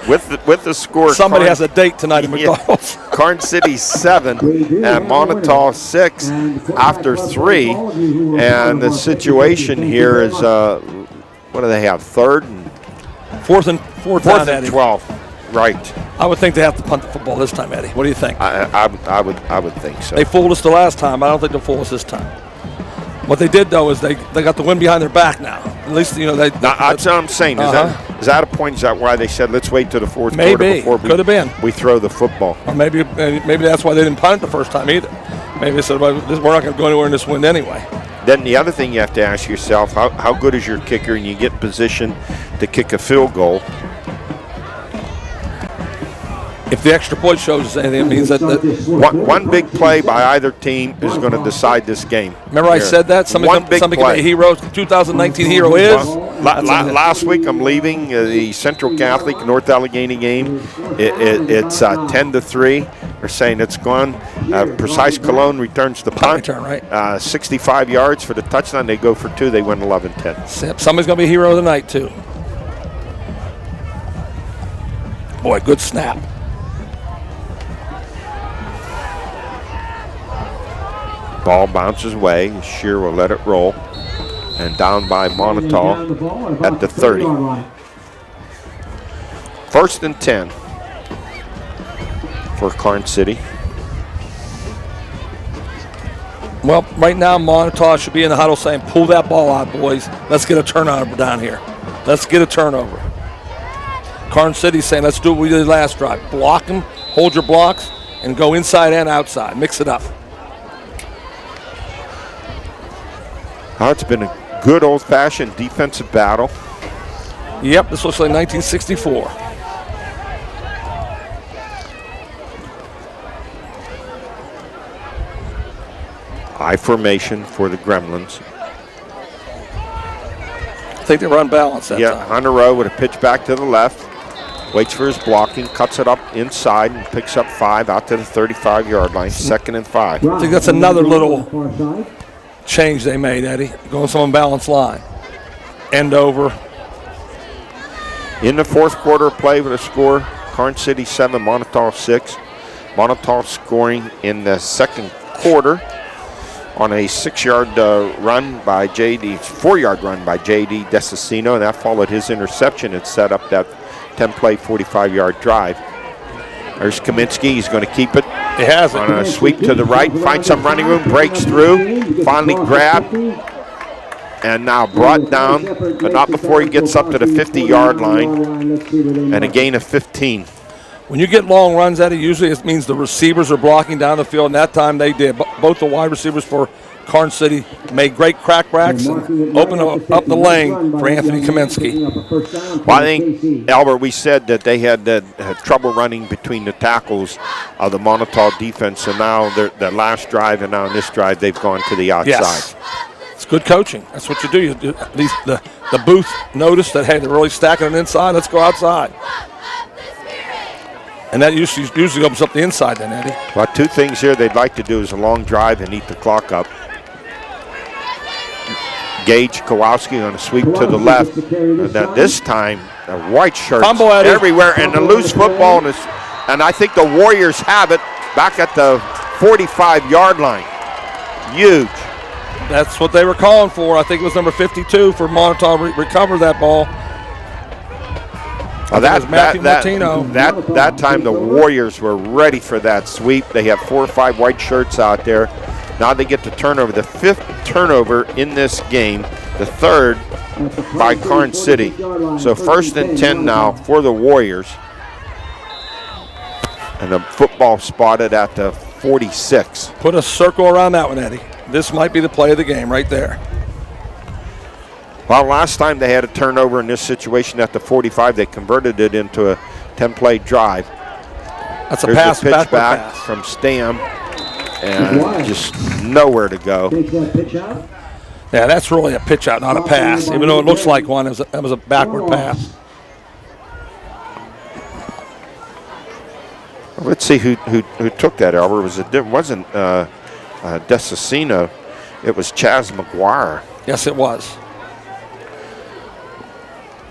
With the score.
Somebody has a date tonight at McDonald's.
Karns City 7 and Moniteau 6 after 3. And the situation here is, what do they have, third and
fourth and
12. Right.
I would think they have to punt the football this time, Eddie. What do you think?
I would think so.
They fooled us the last time. I don't think they'll fool us this time. What they did, though, is they got the wind behind their back now. At least, you know, that's
what I'm saying. Is that a point? Is that why they said, let's wait to the fourth quarter before we throw the football?
Or maybe that's why they didn't punt it the first time either. Maybe they said, well, we're not going to go anywhere in this wind anyway.
Then the other thing you have to ask yourself, how good is your kicker, and you get in position to kick a field goal.
If the extra point shows us anything, it means that
one big play by either team is going to decide this game.
Remember I said that? Somebody can be a hero. 2019 hero is.
Last week I'm leaving the Central Catholic North Allegheny game. It's 10-3. They're saying it's gone. Precise Cologne returns the punt.
Return, right.
65 yards for the touchdown. They go for 2. They win 11-10.
Somebody's going to be a hero of the night, too. Boy, good snap.
Ball bounces away. Shear will let it roll. And down by Moniteau at the 30. 1st and 10 for Karns City.
Well, right now, Moniteau should be in the huddle saying, pull that ball out, boys. Let's get a turnover down here. Let's get a turnover. Karns City saying, let's do what we did last drive. Block them, hold your blocks, and go inside and outside. Mix it up.
It's been a good old-fashioned defensive battle.
Yep, this looks like 1964.
I formation for the Gremlins.
I think they were unbalanced that time.
Hunter Rowe with a pitch back to the left. Waits for his blocking, cuts it up inside, and picks up 5 out to the 35-yard line. 2nd and 5.
I think that's another little change they made, Eddie. Going some unbalanced line. End over.
In the fourth quarter play with a score, Karns City 7, Moniteau 6. Moniteau scoring in the second quarter on a 6-yard run by J.D., 4-yard run by J.D. Desicino, and that followed his interception and set up that 10-play, 45-yard drive. There's Kaminsky. He's going to keep it.
He has it.
On a sweep to the right, finds some running room, breaks through, finally grabbed, and now brought down, but not before he gets up to the 50-yard line, and a gain of 15.
When you get long runs at it, usually it means the receivers are blocking down the field, and that time they did. Both the wide receivers for Karns City made great crackbacks and opened up the lane for Anthony Kaminsky.
Well, I think, Albert, we said that they had trouble running between the tackles of the Moniteau defense, so now the last drive and now in this drive they've gone to the outside.
Yes. It's good coaching. That's what you do. At least the booth noticed that, hey, they're really stacking it inside. Let's go outside. And that usually opens up the inside then, Eddie.
Well, two things here they'd like to do is a long drive and eat the clock up. Gage Kowalski on a sweep to the left. And then this time, the white shirts
Fumble, Eddie.
everywhere, and a loose football. And I think the Warriors have it back at the 45-yard line. Huge.
That's what they were calling for. I think it was number 52 for Moniteau recover that ball.
Well,
Martino.
that time the Warriors were ready for that sweep. They have 4 or 5 white shirts out there. Now they get the turnover, the 5th turnover in this game, the 3rd by Karns City. So 1st and 10 now for the Warriors. And the football spotted at the 46.
Put a circle around that one, Eddie. This might be the play of the game right there.
Well, last time they had a turnover in this situation at the 45, they converted it into a 10-play drive.
That's a
Here's
pass,
the pitch back
pass.
from Stam, and just nowhere to go.
Yeah, that's really a pitch out, not a pass. Even though it looks like one, that was a backward pass.
Let's see who took that, Albert. It wasn't Desicino. It was Chaz McGuire.
Yes, it was.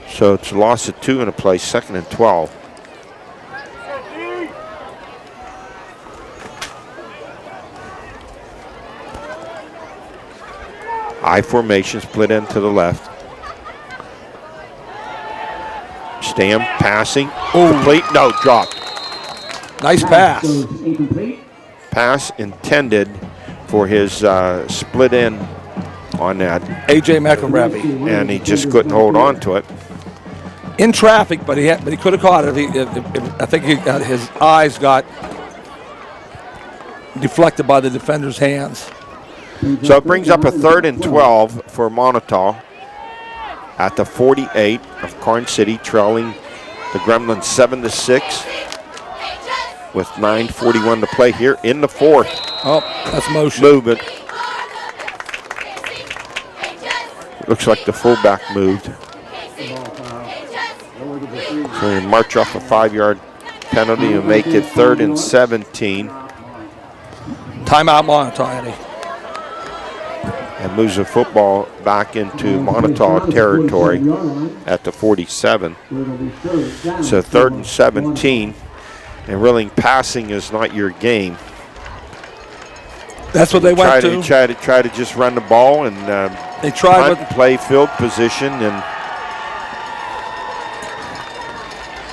So it's a loss of 2 in a play, 2nd and 12. I formation split end to the left. Stam passing. Complete. No, dropped.
Nice pass.
Pass intended for his split end on that.
A.J. McElravy.
And he just couldn't hold on to it.
In traffic, but he could have caught it. I think his eyes got deflected by the defender's hands.
So it brings up a 3rd and 12 for Moniteau at the 48 of Karns City, trailing the Gremlins 7-6 with 9:41 to play here in the 4th.
Oh, that's motion.
Movement. Looks like the fullback moved. So they march off a 5-yard penalty and make it 3rd and 17.
Timeout Moniteau, Eddie.
And moves the football back into Moniteau territory at the 47. So 3rd and 17. And really passing is not your game.
That's what they went to.
Try to just run the ball and
they tried
hunt and play field position, and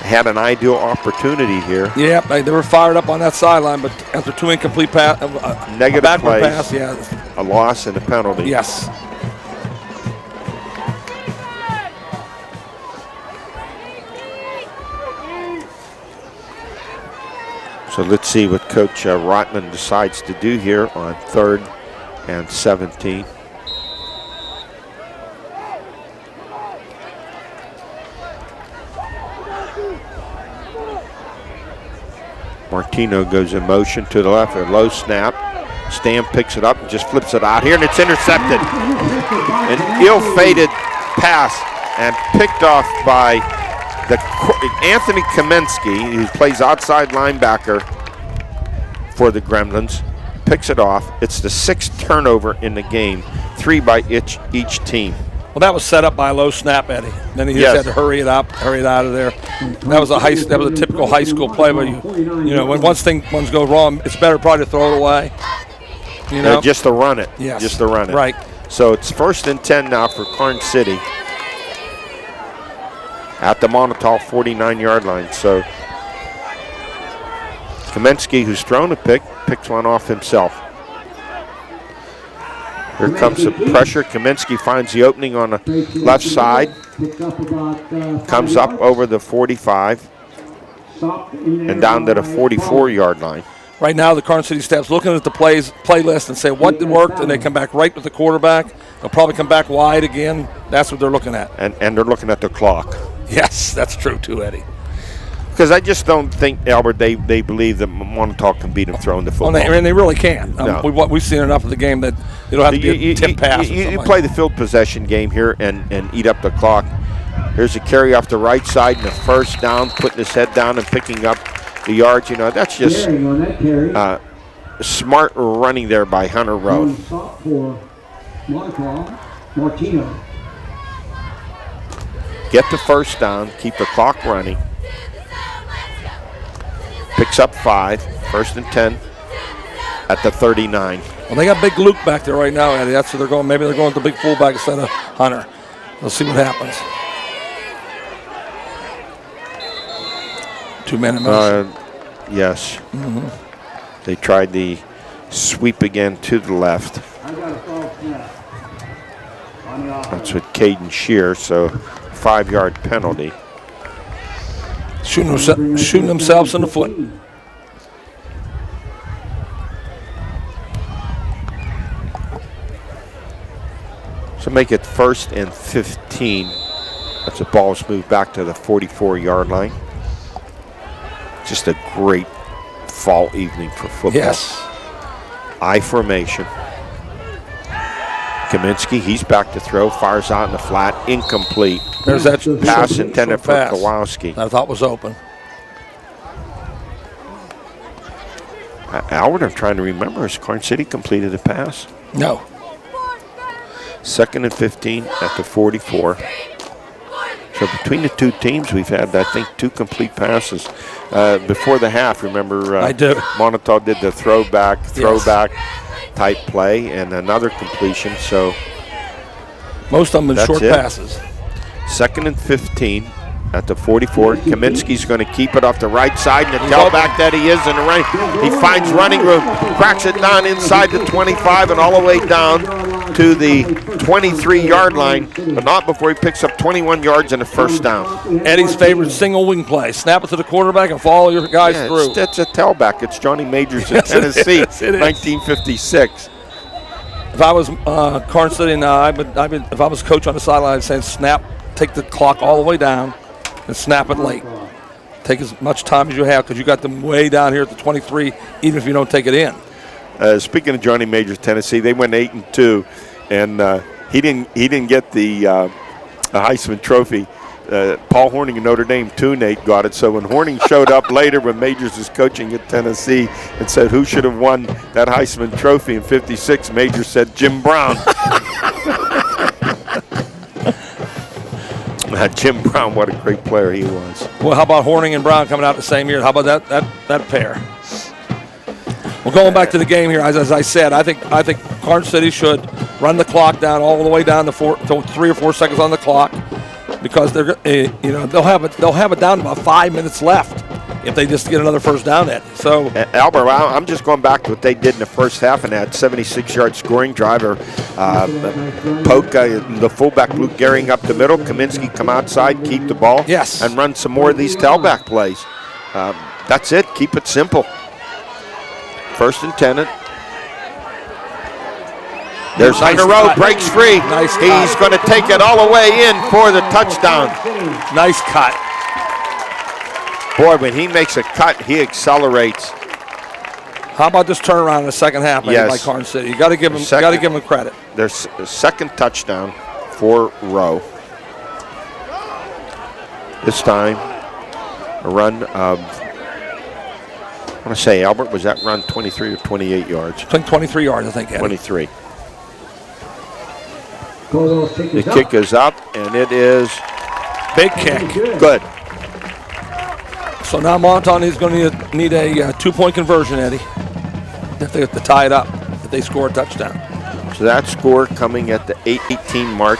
had an ideal opportunity here.
Yeah, they were fired up on that sideline, but after 2 incomplete pass,
Negative
backward
plays,
pass, yeah.
a loss and a penalty.
Yes.
So let's see what Coach Rotman decides to do here on 3rd and 17. Martino goes in motion to the left, a low snap. Stam picks it up and just flips it out here, and it's intercepted. An ill-fated pass and picked off by Anthony Kamensky, who plays outside linebacker for the Gremlins, picks it off. It's the 6th turnover in the game, 3 by each team.
Well, that was set up by a low snap, Eddie. Then he just had to hurry it out of there. That was a typical high school play, where you know when ones go wrong, it's better probably to throw it away. You know,
just to run it.
Yes.
Just to run it.
Right.
So it's 1st and 10 now for Karns City at the Moniteau 49-yard line. So Kamensky, who's thrown a pick, picks one off himself. Here comes the pressure. Kamensky finds the opening on the left side. Comes up over the 45 and down to the 44-yard line.
Right now, the Karns City staff's looking at the play list and say what worked, and they come back right with the quarterback. They'll probably come back wide again. That's what they're looking at.
And they're looking at the clock.
Yes, that's true too, Eddie.
Because I just don't think, Albert, they believe that Moniteau can beat them throwing the football.
And they really can.
No.
We've seen enough of the game that you don't have to be a tip pass.
You play the field possession game here and eat up the clock. Here's a carry off the right side and the 1st down, putting his head down and picking up yards. You know, that's just
Carrying on that carry.
smart running there by Hunter Rowe.
One stop for Martino.
Get the first down, keep the clock running. Picks up 5, 1st and 10 at the 39.
Well, they got Big Luke back there right now, Eddie. That's where they're going. Maybe they're going to the big fullback instead of Hunter. We'll see what happens. 2-man motion.
Yes. They tried the sweep again to the left. That's with Caden Shear, so 5-yard penalty.
Shooting themselves in the foot.
So make it 1st and 15. That's the ball's moved back to the 44-yard line. Just a great fall evening for football.
Yes.
I formation. Kaminsky, he's back to throw, fires out in the flat, incomplete.
There's that
Pass intended for
pass
Kowalski.
I thought was open.
Albert, I'm trying to remember, has Karns City completed a pass?
No.
2nd and 15 at the 44. So between the two teams, we've had, I think, 2 complete passes. Before the half, remember,
I do.
Moniteau did the throwback type play and another completion. So
most of them in
that's
short
it.
passes.
2nd and 15 at the 44. Kaminsky's going to keep it off the right side, and the tailback that he is in the right. He finds running room, cracks it down inside the 25 and all the way down to the 23-yard line, but not before he picks up 21 yards and a first down.
Eddie's favorite single wing play. Snap it to the quarterback and follow your guys through.
It's a tailback. It's Johnny Majors in Tennessee, 1956.
If I was Karns City now, if I was coach on the sideline, I'd say snap, take the clock all the way down, and snap it late. Take as much time as you have because you got them way down here at the 23, even if you don't take it in.
Speaking of Johnny Majors, Tennessee, they went 8-2, and he didn't get the Heisman Trophy. Paul Horning in Notre Dame, too, Nate, got it. So when Horning showed up later when Majors was coaching at Tennessee and said who should have won that Heisman Trophy in '56, Majors said Jim Brown. Jim Brown, what a great player he was.
Well, how about Horning and Brown coming out the same year? How about that pair? Well, going back to the game here, as I said, I think Karns City should run the clock down all the way down to 3 or 4 seconds on the clock, because they're they'll have it down to about 5 minutes left if they just get another first down at. So
Albert, I'm just going back to what they did in the first half and that 76-yard scoring drive. Poke the fullback Luke Gehring up the middle. Kaminsky come outside, keep the ball,
yes,
and run some more of these tailback plays. That's it. Keep it simple. 1st and 10. There's Hunter Rowe, breaks free.
Nice
He's going to take it all the way in for the touchdown.
Nice cut.
Boy, when he makes a cut, he accelerates.
How about this turnaround in the second half by Karns City? You got to give him credit.
Their second touchdown for Rowe. This time, a run of, I want to say, Albert, was that run 23 or 28 yards?
23 yards, I think. Eddie.
23. The kick is up, and it is
big kick.
Good.
So now Moniteau is going to need a 2-point conversion, Eddie, if they have to tie it up, if they score a touchdown.
So that score coming at the 8:18 mark.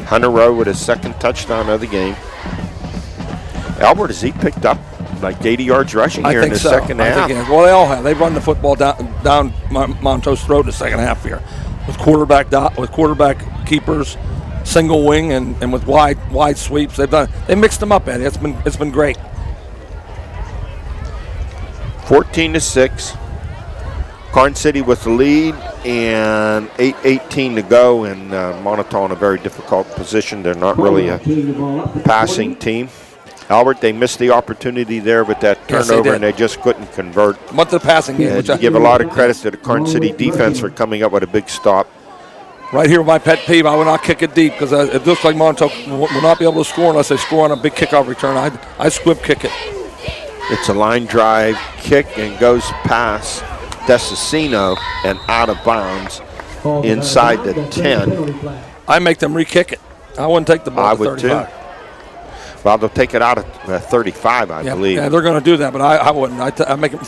Hunter Rowe with his second touchdown of the game. Albert, has he picked up like 80 yards rushing here in the second half?
Well, they all have. They've run the football down Monteau's throat in the second half here, with quarterback keepers, single wing, and with wide sweeps. They mixed them up, Eddie. It's been great.
14-6. Karns City with the lead and 8:18 to go, and Moniteau in a very difficult position. They're not really a passing team. Albert, they missed the opportunity there with that turnover, and they just couldn't convert.
Went to the passing game.
To give a lot of credit to the Karns City defense for coming up with a big stop.
Right here, my pet peeve, I will not kick it deep because it looks like Moniteau will not be able to score unless they score on a big kickoff return. I squib kick it.
It's a line drive kick and goes past Desicino and out of bounds inside the 10.
I make them re-kick it. I wouldn't take the ball
I
at
would
35.
too. Well, they'll take it out at 35, I believe.
Yeah, they're going to do that, but I wouldn't. I make them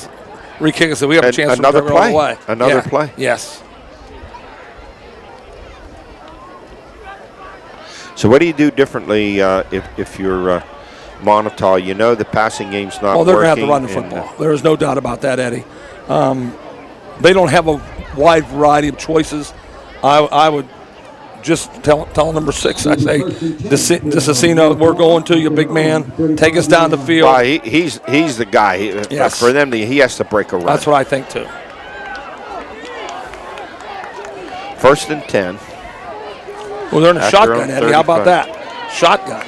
re-kick it so we have a chance
another
to recover all the way.
Another play.
Yes.
So what do you do differently if you're Moniteau? You know the passing game's not working.
Well, they're going to have to run the football. There is no doubt about that, Eddie. They don't have a wide variety of choices. I would just tell number 6. I say, Desicino, we're going to you, big man. Take us down the field.
Well, he's the guy.
Yes.
For them, he has to break a run.
That's what I think too.
1st and 10.
Well, they're in a
After
shotgun, Eddie. How about
35.
that? Shotgun.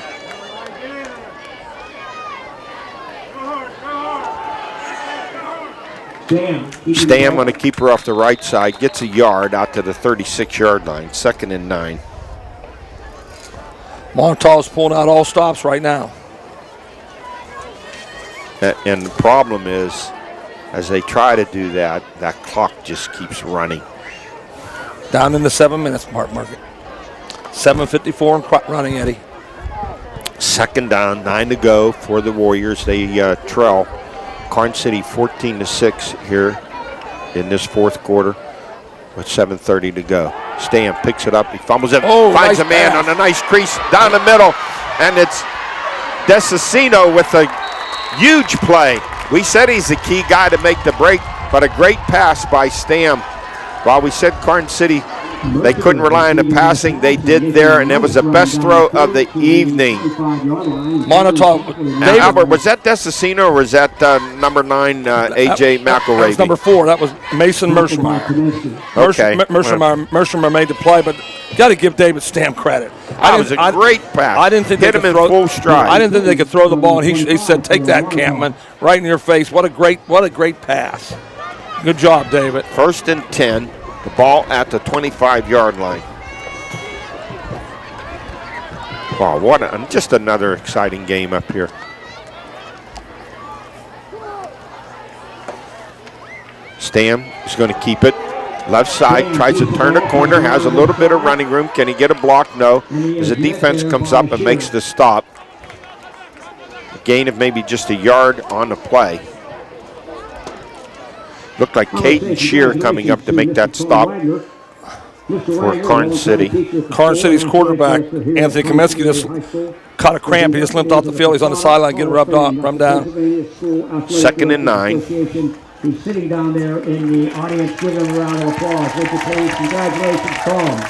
Stam
on a keeper off the right side, gets a yard out to the 36-yard line. 2nd and 9.
Moniteau's pulling out all stops right now.
And the problem is, as they try to do that, that clock just keeps running.
Down in the 7 minutes mark. 7:54 and running, Eddie.
2nd down, 9 to go for the Warriors. They trail Karns City 14-6 here in this 4th quarter with 7:30 to go. Stam picks it up. He fumbles it. Finds
nice
a man
pass.
on a nice crease down the middle. And it's Desicino with a huge play. We said he's the key guy to make the break, but a great pass by Stam. While we said Karns City, they couldn't rely on the passing. They did there, and it was the best throw of the evening.
Moniteau.
Now, Albert, was that Desicino or was that number 9, A.J.
That was
McElravy?
number 4. That was Mason Mershmeyer.
Okay.
Mershmeyer made the play, but you got to give David Stam credit.
That was a great pass.
I didn't think
Hit
they
him
could
in
throw,
full stride.
I didn't think they could throw the ball, and he said, "Take that, Campman, right in your face." What a great pass. Good job, David.
1st and 10. The ball at the 25-yard line. Wow, just another exciting game up here. Stam is going to keep it. Left side, tries to turn a corner, has a little bit of running room. Can he get a block? No. As the defense comes up and makes the stop. A gain of maybe just a yard on the play. Looked like Caden Shear coming up to make that stop for Karns City.
Karns City's quarterback, Anthony Kamensky, just caught a cramp. He just limped off the field. He's on the sideline getting rubbed down.
2nd and 9.
He's sitting down there in the audience, giving him a round of applause. Would you please? Congratulations, Tom.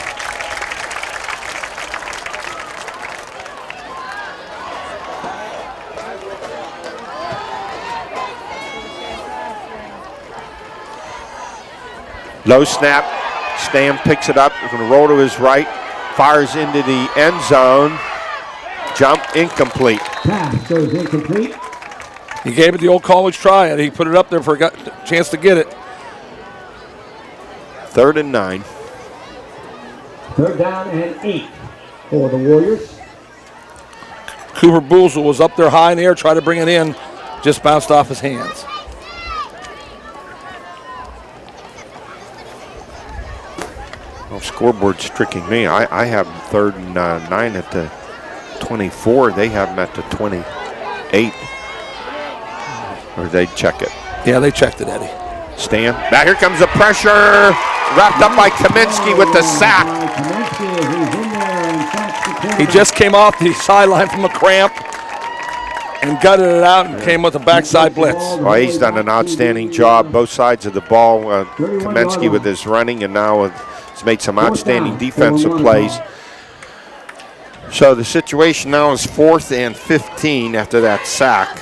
Low snap. Stam picks it up. He's going to roll to his right. Fires into the end zone. Jump incomplete.
Pass goes incomplete.
He gave it the old college try, and he put it up there for a chance to get it.
3rd and 9.
3rd down and 8 for the Warriors.
Cooper Boozle was up there high in the air, tried to bring it in, just bounced off his hands.
Well, scoreboard's tricking me. I have 3rd and 9 at the 24. They have them at the 28. Or they check it.
Yeah, they checked it, Eddie.
Stam. Now here comes the pressure. Wrapped up by Kamensky with the sack.
He just came off the sideline from a cramp and gutted it out and came with a backside blitz.
Well, he's done an outstanding job. Both sides of the ball. Kamensky with his running, and now he's made some outstanding defensive plays. So the situation now is 4th and 15 after that sack.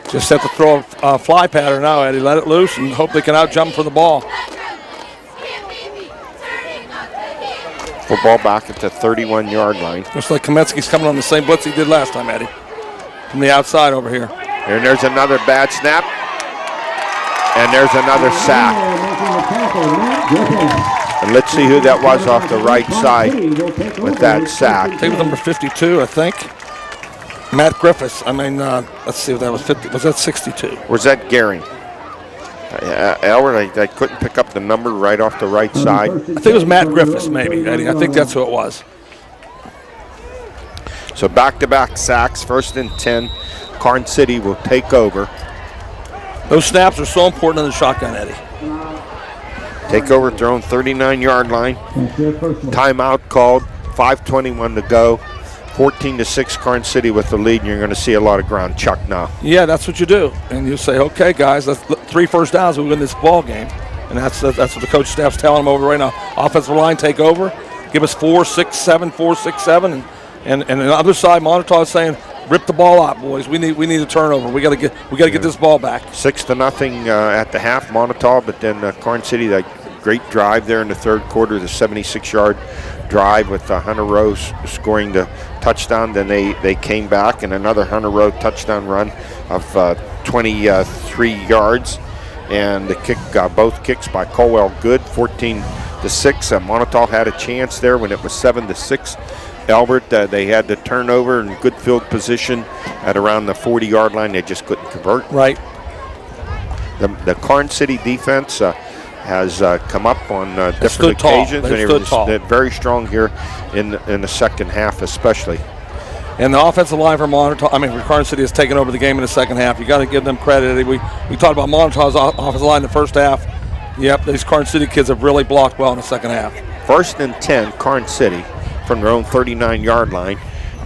Just have to throw a fly pattern now, Eddie. Let it loose and hope they can out-jump for the ball.
Football back at the 31-yard line.
Looks like Kamensky's coming on the same blitz he did last time, Eddie. From the outside over here.
And there's another bad snap. And there's another sack. And let's see who that was off the right side with that sack.
I think it was number 52, I think. Matt Griffiths. Let's see if that was 50. Was that 62?
Was that Gehring? Albert, I couldn't pick up the number right off the right side.
I think it was Matt Griffiths, maybe, Eddie. I think that's who it was.
So back-to-back sacks, 1st and 10. Karns City will take over.
Those snaps are so important in the shotgun, Eddie.
Take over at their own 39-yard line. Timeout called. 5:21 to go. 14-6 Karns City with the lead, and you're going to see a lot of ground chuck now.
Yeah, that's what you do. And you say, okay, guys, that's 3 first downs, we win this ball game. And that's what the coach staff's telling them over right now. Offensive line, take over. Give us 4-6-7, 4-6-7. And on the other side, Moniteau is saying, rip the ball out, boys. We need a turnover. We got to get this ball back.
6-0 at the half, Moniteau, but then Karns City, that great drive there in the third quarter, the 76-yard drive with Hunter Rose scoring the touchdown. Then they came back and another Hunter Rose touchdown run of 23 yards, and the kick, both kicks by Colwell good. 14-6. Moniteau had a chance there when it was 7-6. Albert, they had the turnover and good field position at around the 40-yard line. They just couldn't convert.
Right.
The Karns City defense has come up on different occasions, and they're very strong here in the second half, especially.
And the offensive line for Karns City has taken over the game in the second half. You got to give them credit. We talked about Moniteau's offensive line in the first half. Yep, these Karns City kids have really blocked well in the second half. 1st
and 10, Karns City from their own 39-yard line.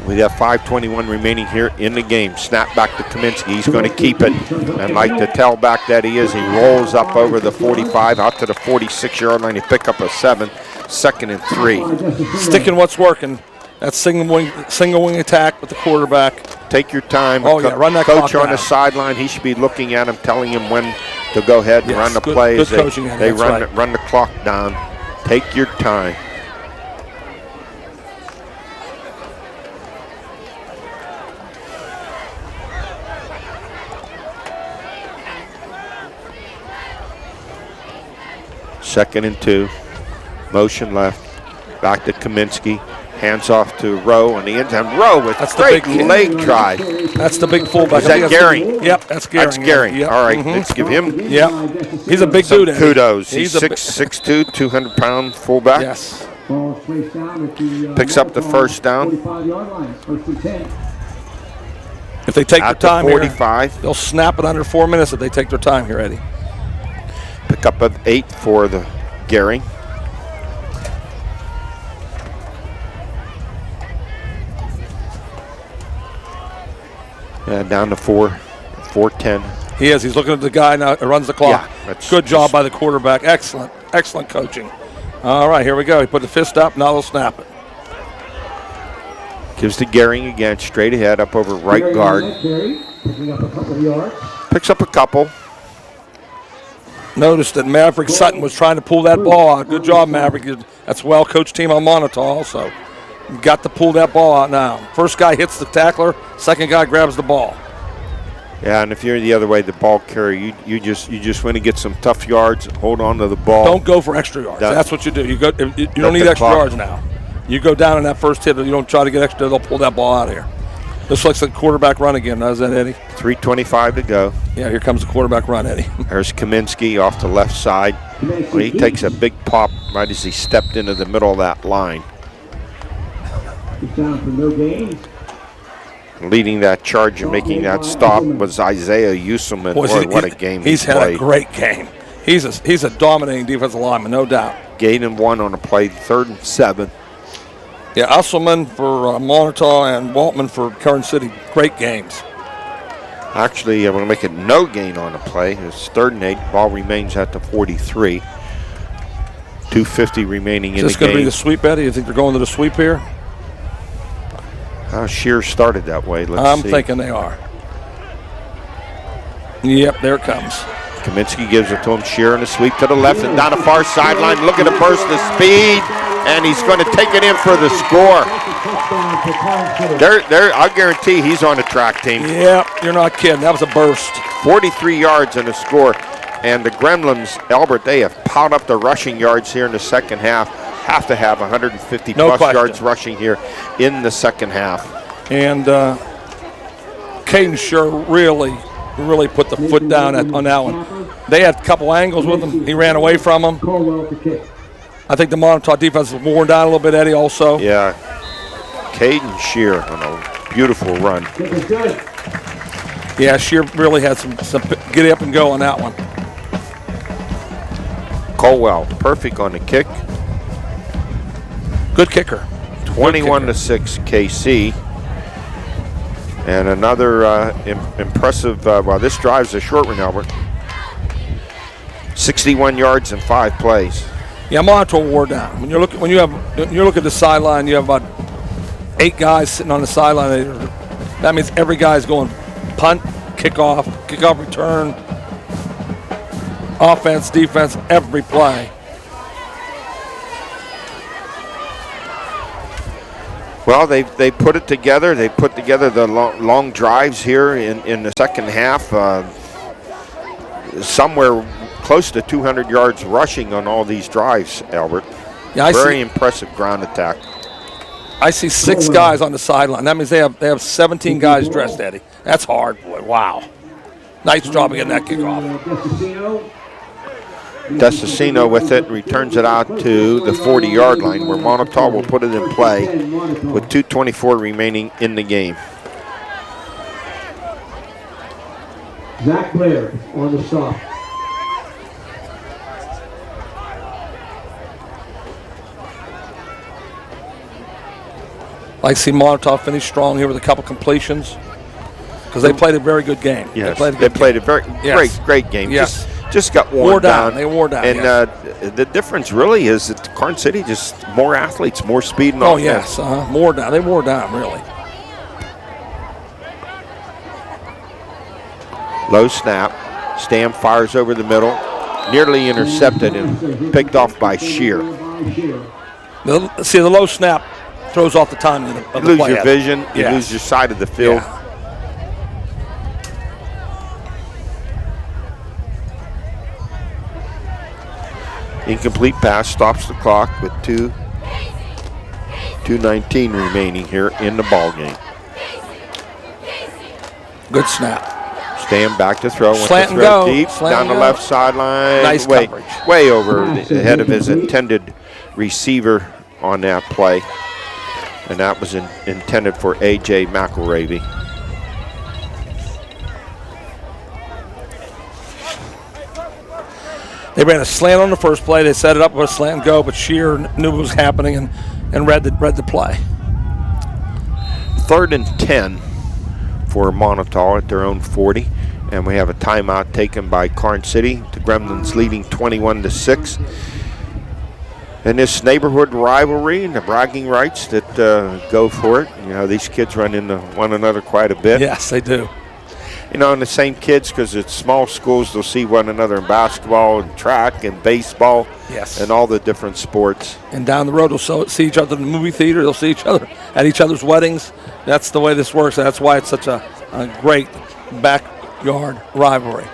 We have 5:21 remaining here in the game. Snap back to Kaminsky. He's going to keep it. And like the tailback that he is, he rolls up over the 45 out to the 46-yard line. He pick up a 7. 2nd and 3.
Sticking what's working. That single wing attack with the quarterback.
Take your time.
Run that
coach
clock
on the sideline. He should be looking at him, telling him when to go ahead and run the plays.
Good coaching.
They run the clock down. Take your time. Second and 2. Motion left. Back to Kaminsky. Hands off to Rowe on the end zone. Rowe with great leg drive.
That's the big fullback.
Is that Gehring?
Yep, that's Gehring.
That's Gehring.
Yep.
All right, let's give him
He's a big dude.
Kudos. He's 6'2", 200-pound fullback.
Yes.
Picks up the first down.
If they take their time
45.
here, they'll snap it under 4 minutes if they take their time here, Eddie.
Pick up of 8 for the Gehring. Down to 4:10.
He is. He's looking at the guy now who runs the clock.
Yeah,
good job by the quarterback. Excellent coaching. All right, here we go. He put the fist up. Now they'll snap it.
Gives to Gehring again, straight ahead, up over right guard. Picks up a couple.
Notice that Maverick Sutton was trying to pull that ball out. Good job, Maverick. That's a well-coached team on Moniteau also. Got to pull that ball out now. First guy hits the tackler. Second guy grabs the ball.
Yeah, and if you're the other way, the ball carrier, you just want to get some tough yards, hold on to the ball.
Don't go for extra yards. That's what you do. You don't need extra yards now. You go down in that first hit. You don't try to get extra. They'll pull that ball out of here. This looks like quarterback run again, doesn't it, Eddie?
3:25 to go.
Yeah, here comes the quarterback run, Eddie.
There's Kaminsky off the left side. Well, he takes a big pop right as he stepped into the middle of that line. Leading that charge and making that stop was Isaiah Uselman. Boy, what a game
he's had a great game. He's a dominating defensive lineman, no doubt.
Gain and 1 on a play, 3rd and 7.
Yeah, Usselman for Moniteau and Waltman for Karns City. Great games.
Actually, I'm going to make it no gain on the play. It's 3rd and 8. Ball remains at the 43. 2:50 remaining in the game.
Is this going to be the sweep, Eddie? You think they're going to the sweep here?
Shear started that way.
I'm thinking they are. Yep, there it comes.
Kaminsky gives it to him. Shear on the sweep to the left and down the far sideline. Look at the burst of speed, and he's going to take it in for the score. I guarantee he's on the track team.
Yeah, you're not kidding. That was a burst.
43 yards and a score. And the Gremlins, Albert, they have piled up the rushing yards here in the second half. Have to have 150
No
plus
question.
yards rushing here in the second half.
And Caden sure really put the foot down on that one. They had a couple angles with him. He ran away from them.
Caldwell to kick.
I think the Moniteau defense was worn down a little bit, Eddie, also.
Yeah. Caden Shear on a beautiful run.
Kick is good.
Yeah, Shear really had some get up and go on that one.
Colwell, perfect on the kick.
Good kicker.
21-6 KC. And another impressive, well, this drive's a short one, Albert. 61 yards in 5 plays.
Yeah, Moniteau wore down. When you look at the sideline, you have about 8 guys sitting on the sideline. That means every guy's going punt, kickoff return, offense, defense, every play.
Well, they put it together. They put together the long drives here in the second half. Somewhere close to 200 yards rushing on all these drives, Albert.
Yeah,
Very impressive ground attack.
I see 6 guys on the sideline. That means they have 17 guys dressed, Eddie. That's hard, boy. Wow. Nice job of getting that kickoff.
Desicino with it, returns it out to the 40-yard line where Moniteau will put it in play with 2:24 remaining in the game.
Zach Blair on the stop.
I see Moniteau finish strong here with a couple completions because they played a very good game.
Yes, they played a very great game.
Yes.
Just got worn down.
They wore down.
And
yes.
The difference really is that Karns City just more athletes, more speed and
oh
offense.
yes, more down. They wore down really.
Low snap. Stam fires over the middle. Nearly intercepted and picked off by Shear.
See, the low snap throws off the timing of the
You lose
play.
your vision. You
Yes.
lose your side of the field.
Yeah.
Incomplete pass stops the clock with 2:19 remaining here in the ball game.
Good snap.
Stam back to throw. Went
Slant
to
and
throw
go.
deep
Slant
down
and
the
go.
left sideline.
Nice coverage.
Way over the head of his intended receiver on that play. And that was intended for A.J. McElravy.
They ran a slant on the first play. They set it up with a slant and go, but Shear knew what was happening and read the play.
3rd and 10 for Moniteau at their own 40. And we have a timeout taken by Karns City. The Gremlins leading 21-6. In this neighborhood rivalry and the bragging rights that go for it, you know, these kids run into one another quite a bit.
Yes, they do.
You know, and the same kids, because it's small schools, they'll see one another in basketball and track and baseball.
Yes.
And all the different sports.
And down the road, they'll see each other in the movie theater. They'll see each other at each other's weddings. That's the way this works. That's why it's such a great backyard rivalry.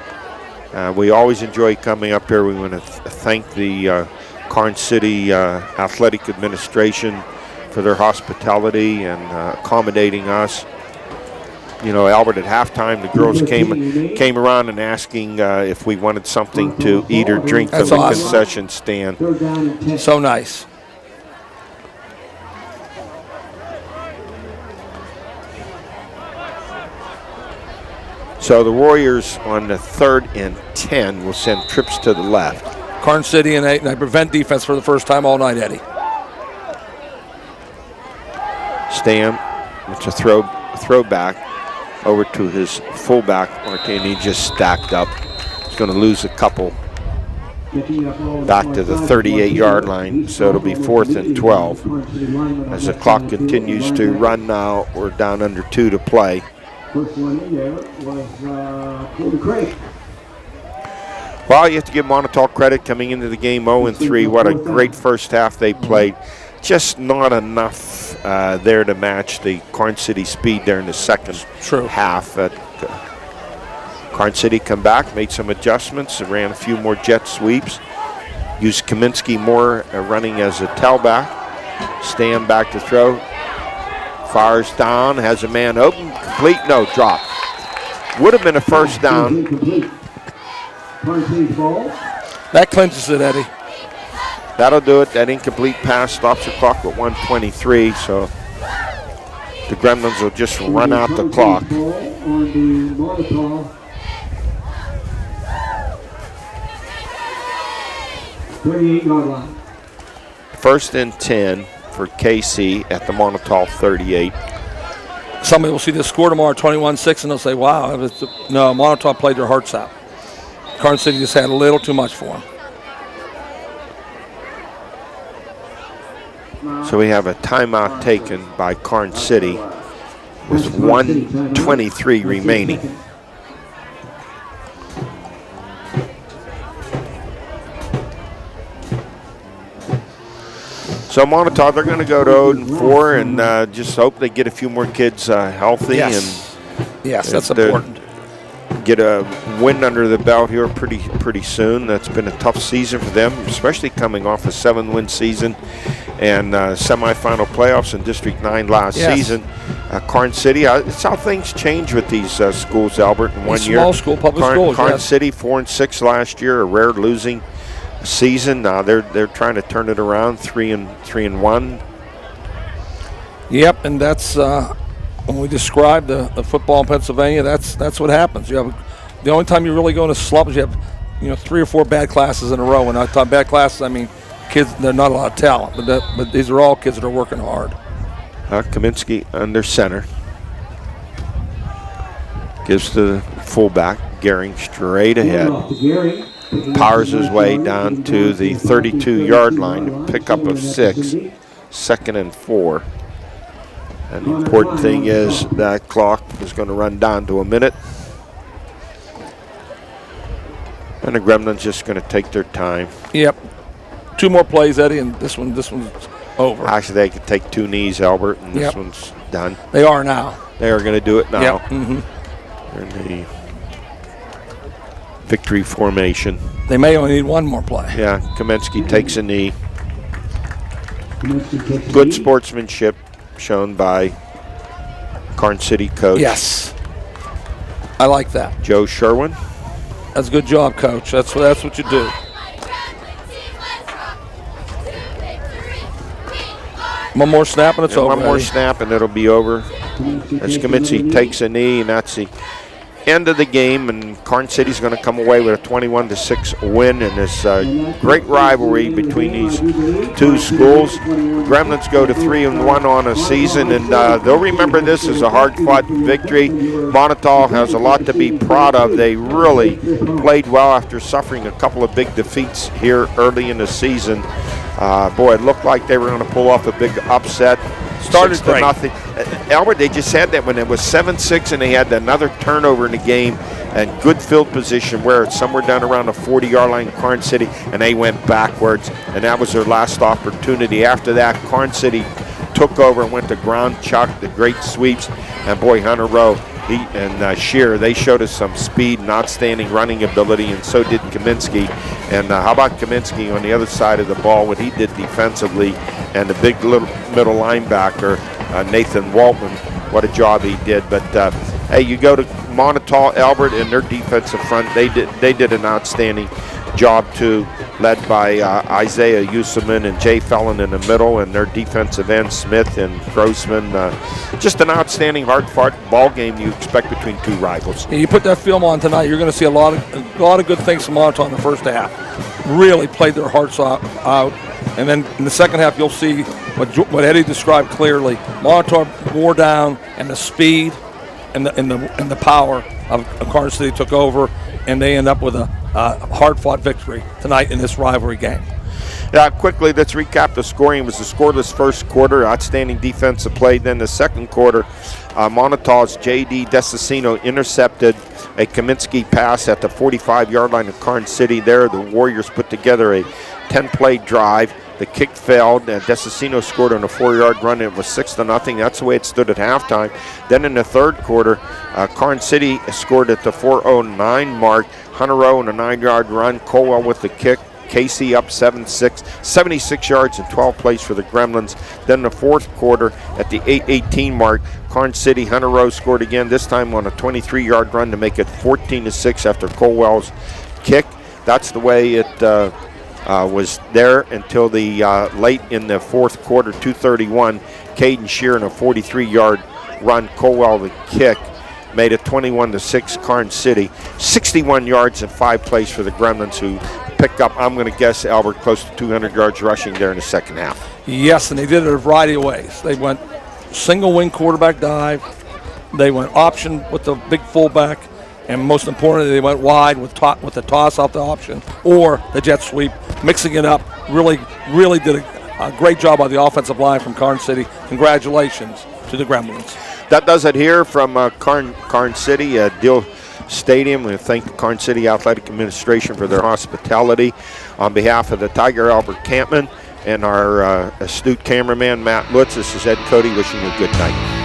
We always enjoy coming up here. We want to thank the Karns City Athletic Administration for their hospitality and accommodating us. You know, Albert, at halftime, the girls came around and asking if we wanted something to eat or drink from
That's
the
awesome.
concession stand.
So nice.
So the Warriors on the 3rd and 10 will send trips to the left.
Karns City and they prevent defense for the first time all night, Eddie.
Stam, it's a throwback over to his fullback, Martini, just stacked up. He's going to lose a couple back to the 38-yard line, so it'll be 4th and 12. As the clock continues to run now, we're down under 2 to play.
First one in there was Cody Craig.
Well, you have to give Moniteau credit coming into the game 0-3. What a great first half they played. Just not enough there to match the Karns City speed there in the second half. Karns City come back, made some adjustments, ran a few more jet sweeps. Used Kaminsky more running as a tailback. Stand back to throw. Fires down, has a man open, complete, no, drop. Would have been a first down.
That clinches it, Eddie.
That'll do it. That incomplete pass stops the clock at 1:23, so the Gremlins will just run out the clock.
On the Moniteau 38-yard line.
First and 10 for KC at the Moniteau 38.
Somebody will see this score tomorrow, 21-6, and they'll say, wow, no, Moniteau played their hearts out. Karns City just had a little too much for them.
So we have a timeout taken by Karns City with 1:23 remaining. So Moniteau, they're going to go to 0-4 and just hope they get a few more kids healthy.
Yes, that's
if they're-
important.
Get a win under the belt here pretty soon. That's been a tough season for them, especially coming off a 7-win season and semifinal playoffs in District 9 last season. Karns City, it's how things change with these schools, Albert, in one year.
Small school, public schools,
Karns
yes.
City 4-6 last year, a rare losing season. They're trying to turn it around, 3-1.
Yep, and that's when we describe the football in Pennsylvania. That's what happens. You have the only time you really go in a slump is you have 3 or 4 bad classes in a row. And I thought bad classes, I mean kids. They're not a lot of talent, but these are all kids that are working hard.
Kaminsky under center. Gives to the fullback, Gehring straight ahead. Powers his way down to the 32-yard line to pick up of 6, 2nd and 4. And the important thing is that clock is going to run down to a minute. And the Gremlins just going to take their time.
Yep. 2 more plays, Eddie, and this one's over.
Actually, they could take 2 knees, Albert, and this one's done.
They are now.
They are going to do it now.
Yep. Mm-hmm.
They're in the victory formation.
They may only need 1 more play.
Yeah, Kaminsky takes a knee. Good sportsmanship shown by Karns City coach.
Yes. I like that.
Joe Sherwin.
That's a good job, Coach. That's what you do. One more snap and it's over.
One more
Eddie.
snap and it'll be over. As Kaminsky takes a knee, and that's the end of the game. And Karns City's going to come away with a 21-6 win in this great rivalry between these 2 schools. Gremlins go to 3-1 on a season, and they'll remember this as a hard-fought victory. Moniteau has a lot to be proud of. They really played well after suffering a couple of big defeats here early in the season. Boy, it looked like they were going to pull off a big upset.
Started great.
6-0. Albert, they just had that when it was 7-6 and they had another turnover in the game and good field position where it's somewhere down around the 40-yard line, Karns City, and they went backwards, and that was their last opportunity. After that, Karns City took over and went to ground chuck, the great sweeps, and boy, Hunter Rowe and Shearer, they showed us some speed and outstanding running ability, and so did Kaminsky. And how about Kaminsky on the other side of the ball, what he did defensively, and the big little middle linebacker, Nathan Waltman, what a job he did. But hey, you go to Moniteau, Albert, and their defensive front, they did an outstanding job too, led by Isaiah Yusuman and Jay Fellon in the middle, and their defensive end, Smith and Grossman. Just an outstanding hard-fought ball game you expect between 2 rivals.
You put that film on tonight, you're going to see a lot of good things from Moniteau in the first half. Really played their hearts out, and then in the second half you'll see what Eddie described clearly. Moniteau wore down, and the speed and the power of Karns City took over, and they end up with a hard-fought victory tonight in this rivalry game.
Quickly, let's recap the scoring. It was a scoreless first quarter, outstanding defensive play. Then the second quarter, Monitau's J.D. Desicino intercepted a Kaminsky pass at the 45-yard line of Karns City. There, the Warriors put together a 10-play drive. The kick failed. Desicino scored on a 4-yard run. It was 6-0. That's the way it stood at halftime. Then in the third quarter, Karns City scored at the 4:09 mark. Hunter Rowe on a 9-yard run. Colwell with the kick. Casey up 7-6, 76 yards and 12 plays for the Gremlins. Then the fourth quarter at the 8:18 mark, Karns City, Hunter Rowe scored again, this time on a 23-yard run to make it 14-6 after Colwell's kick. That's the way it was there until the late in the fourth quarter, 2:31. Caden Shear in a 43-yard run. Colwell the kick made it 21-6 Karns City. 61 yards and 5 plays for the Gremlins, who picked up, I'm going to guess, Albert, close to 200 yards rushing there in the second half.
Yes, and they did it a variety of ways. They went single wing quarterback dive. They went option with the big fullback. And most importantly, they went wide with the toss off the option or the jet sweep, mixing it up. Really, really did a great job by the offensive line from Karns City. Congratulations to the Gremlins.
That does it here from Karns City, Deal Stadium. We thank the Karns City Athletic Administration for their hospitality. On behalf of the Tiger, Albert Campman, and our astute cameraman, Matt Lutz, this is Ed Cody wishing you a good night.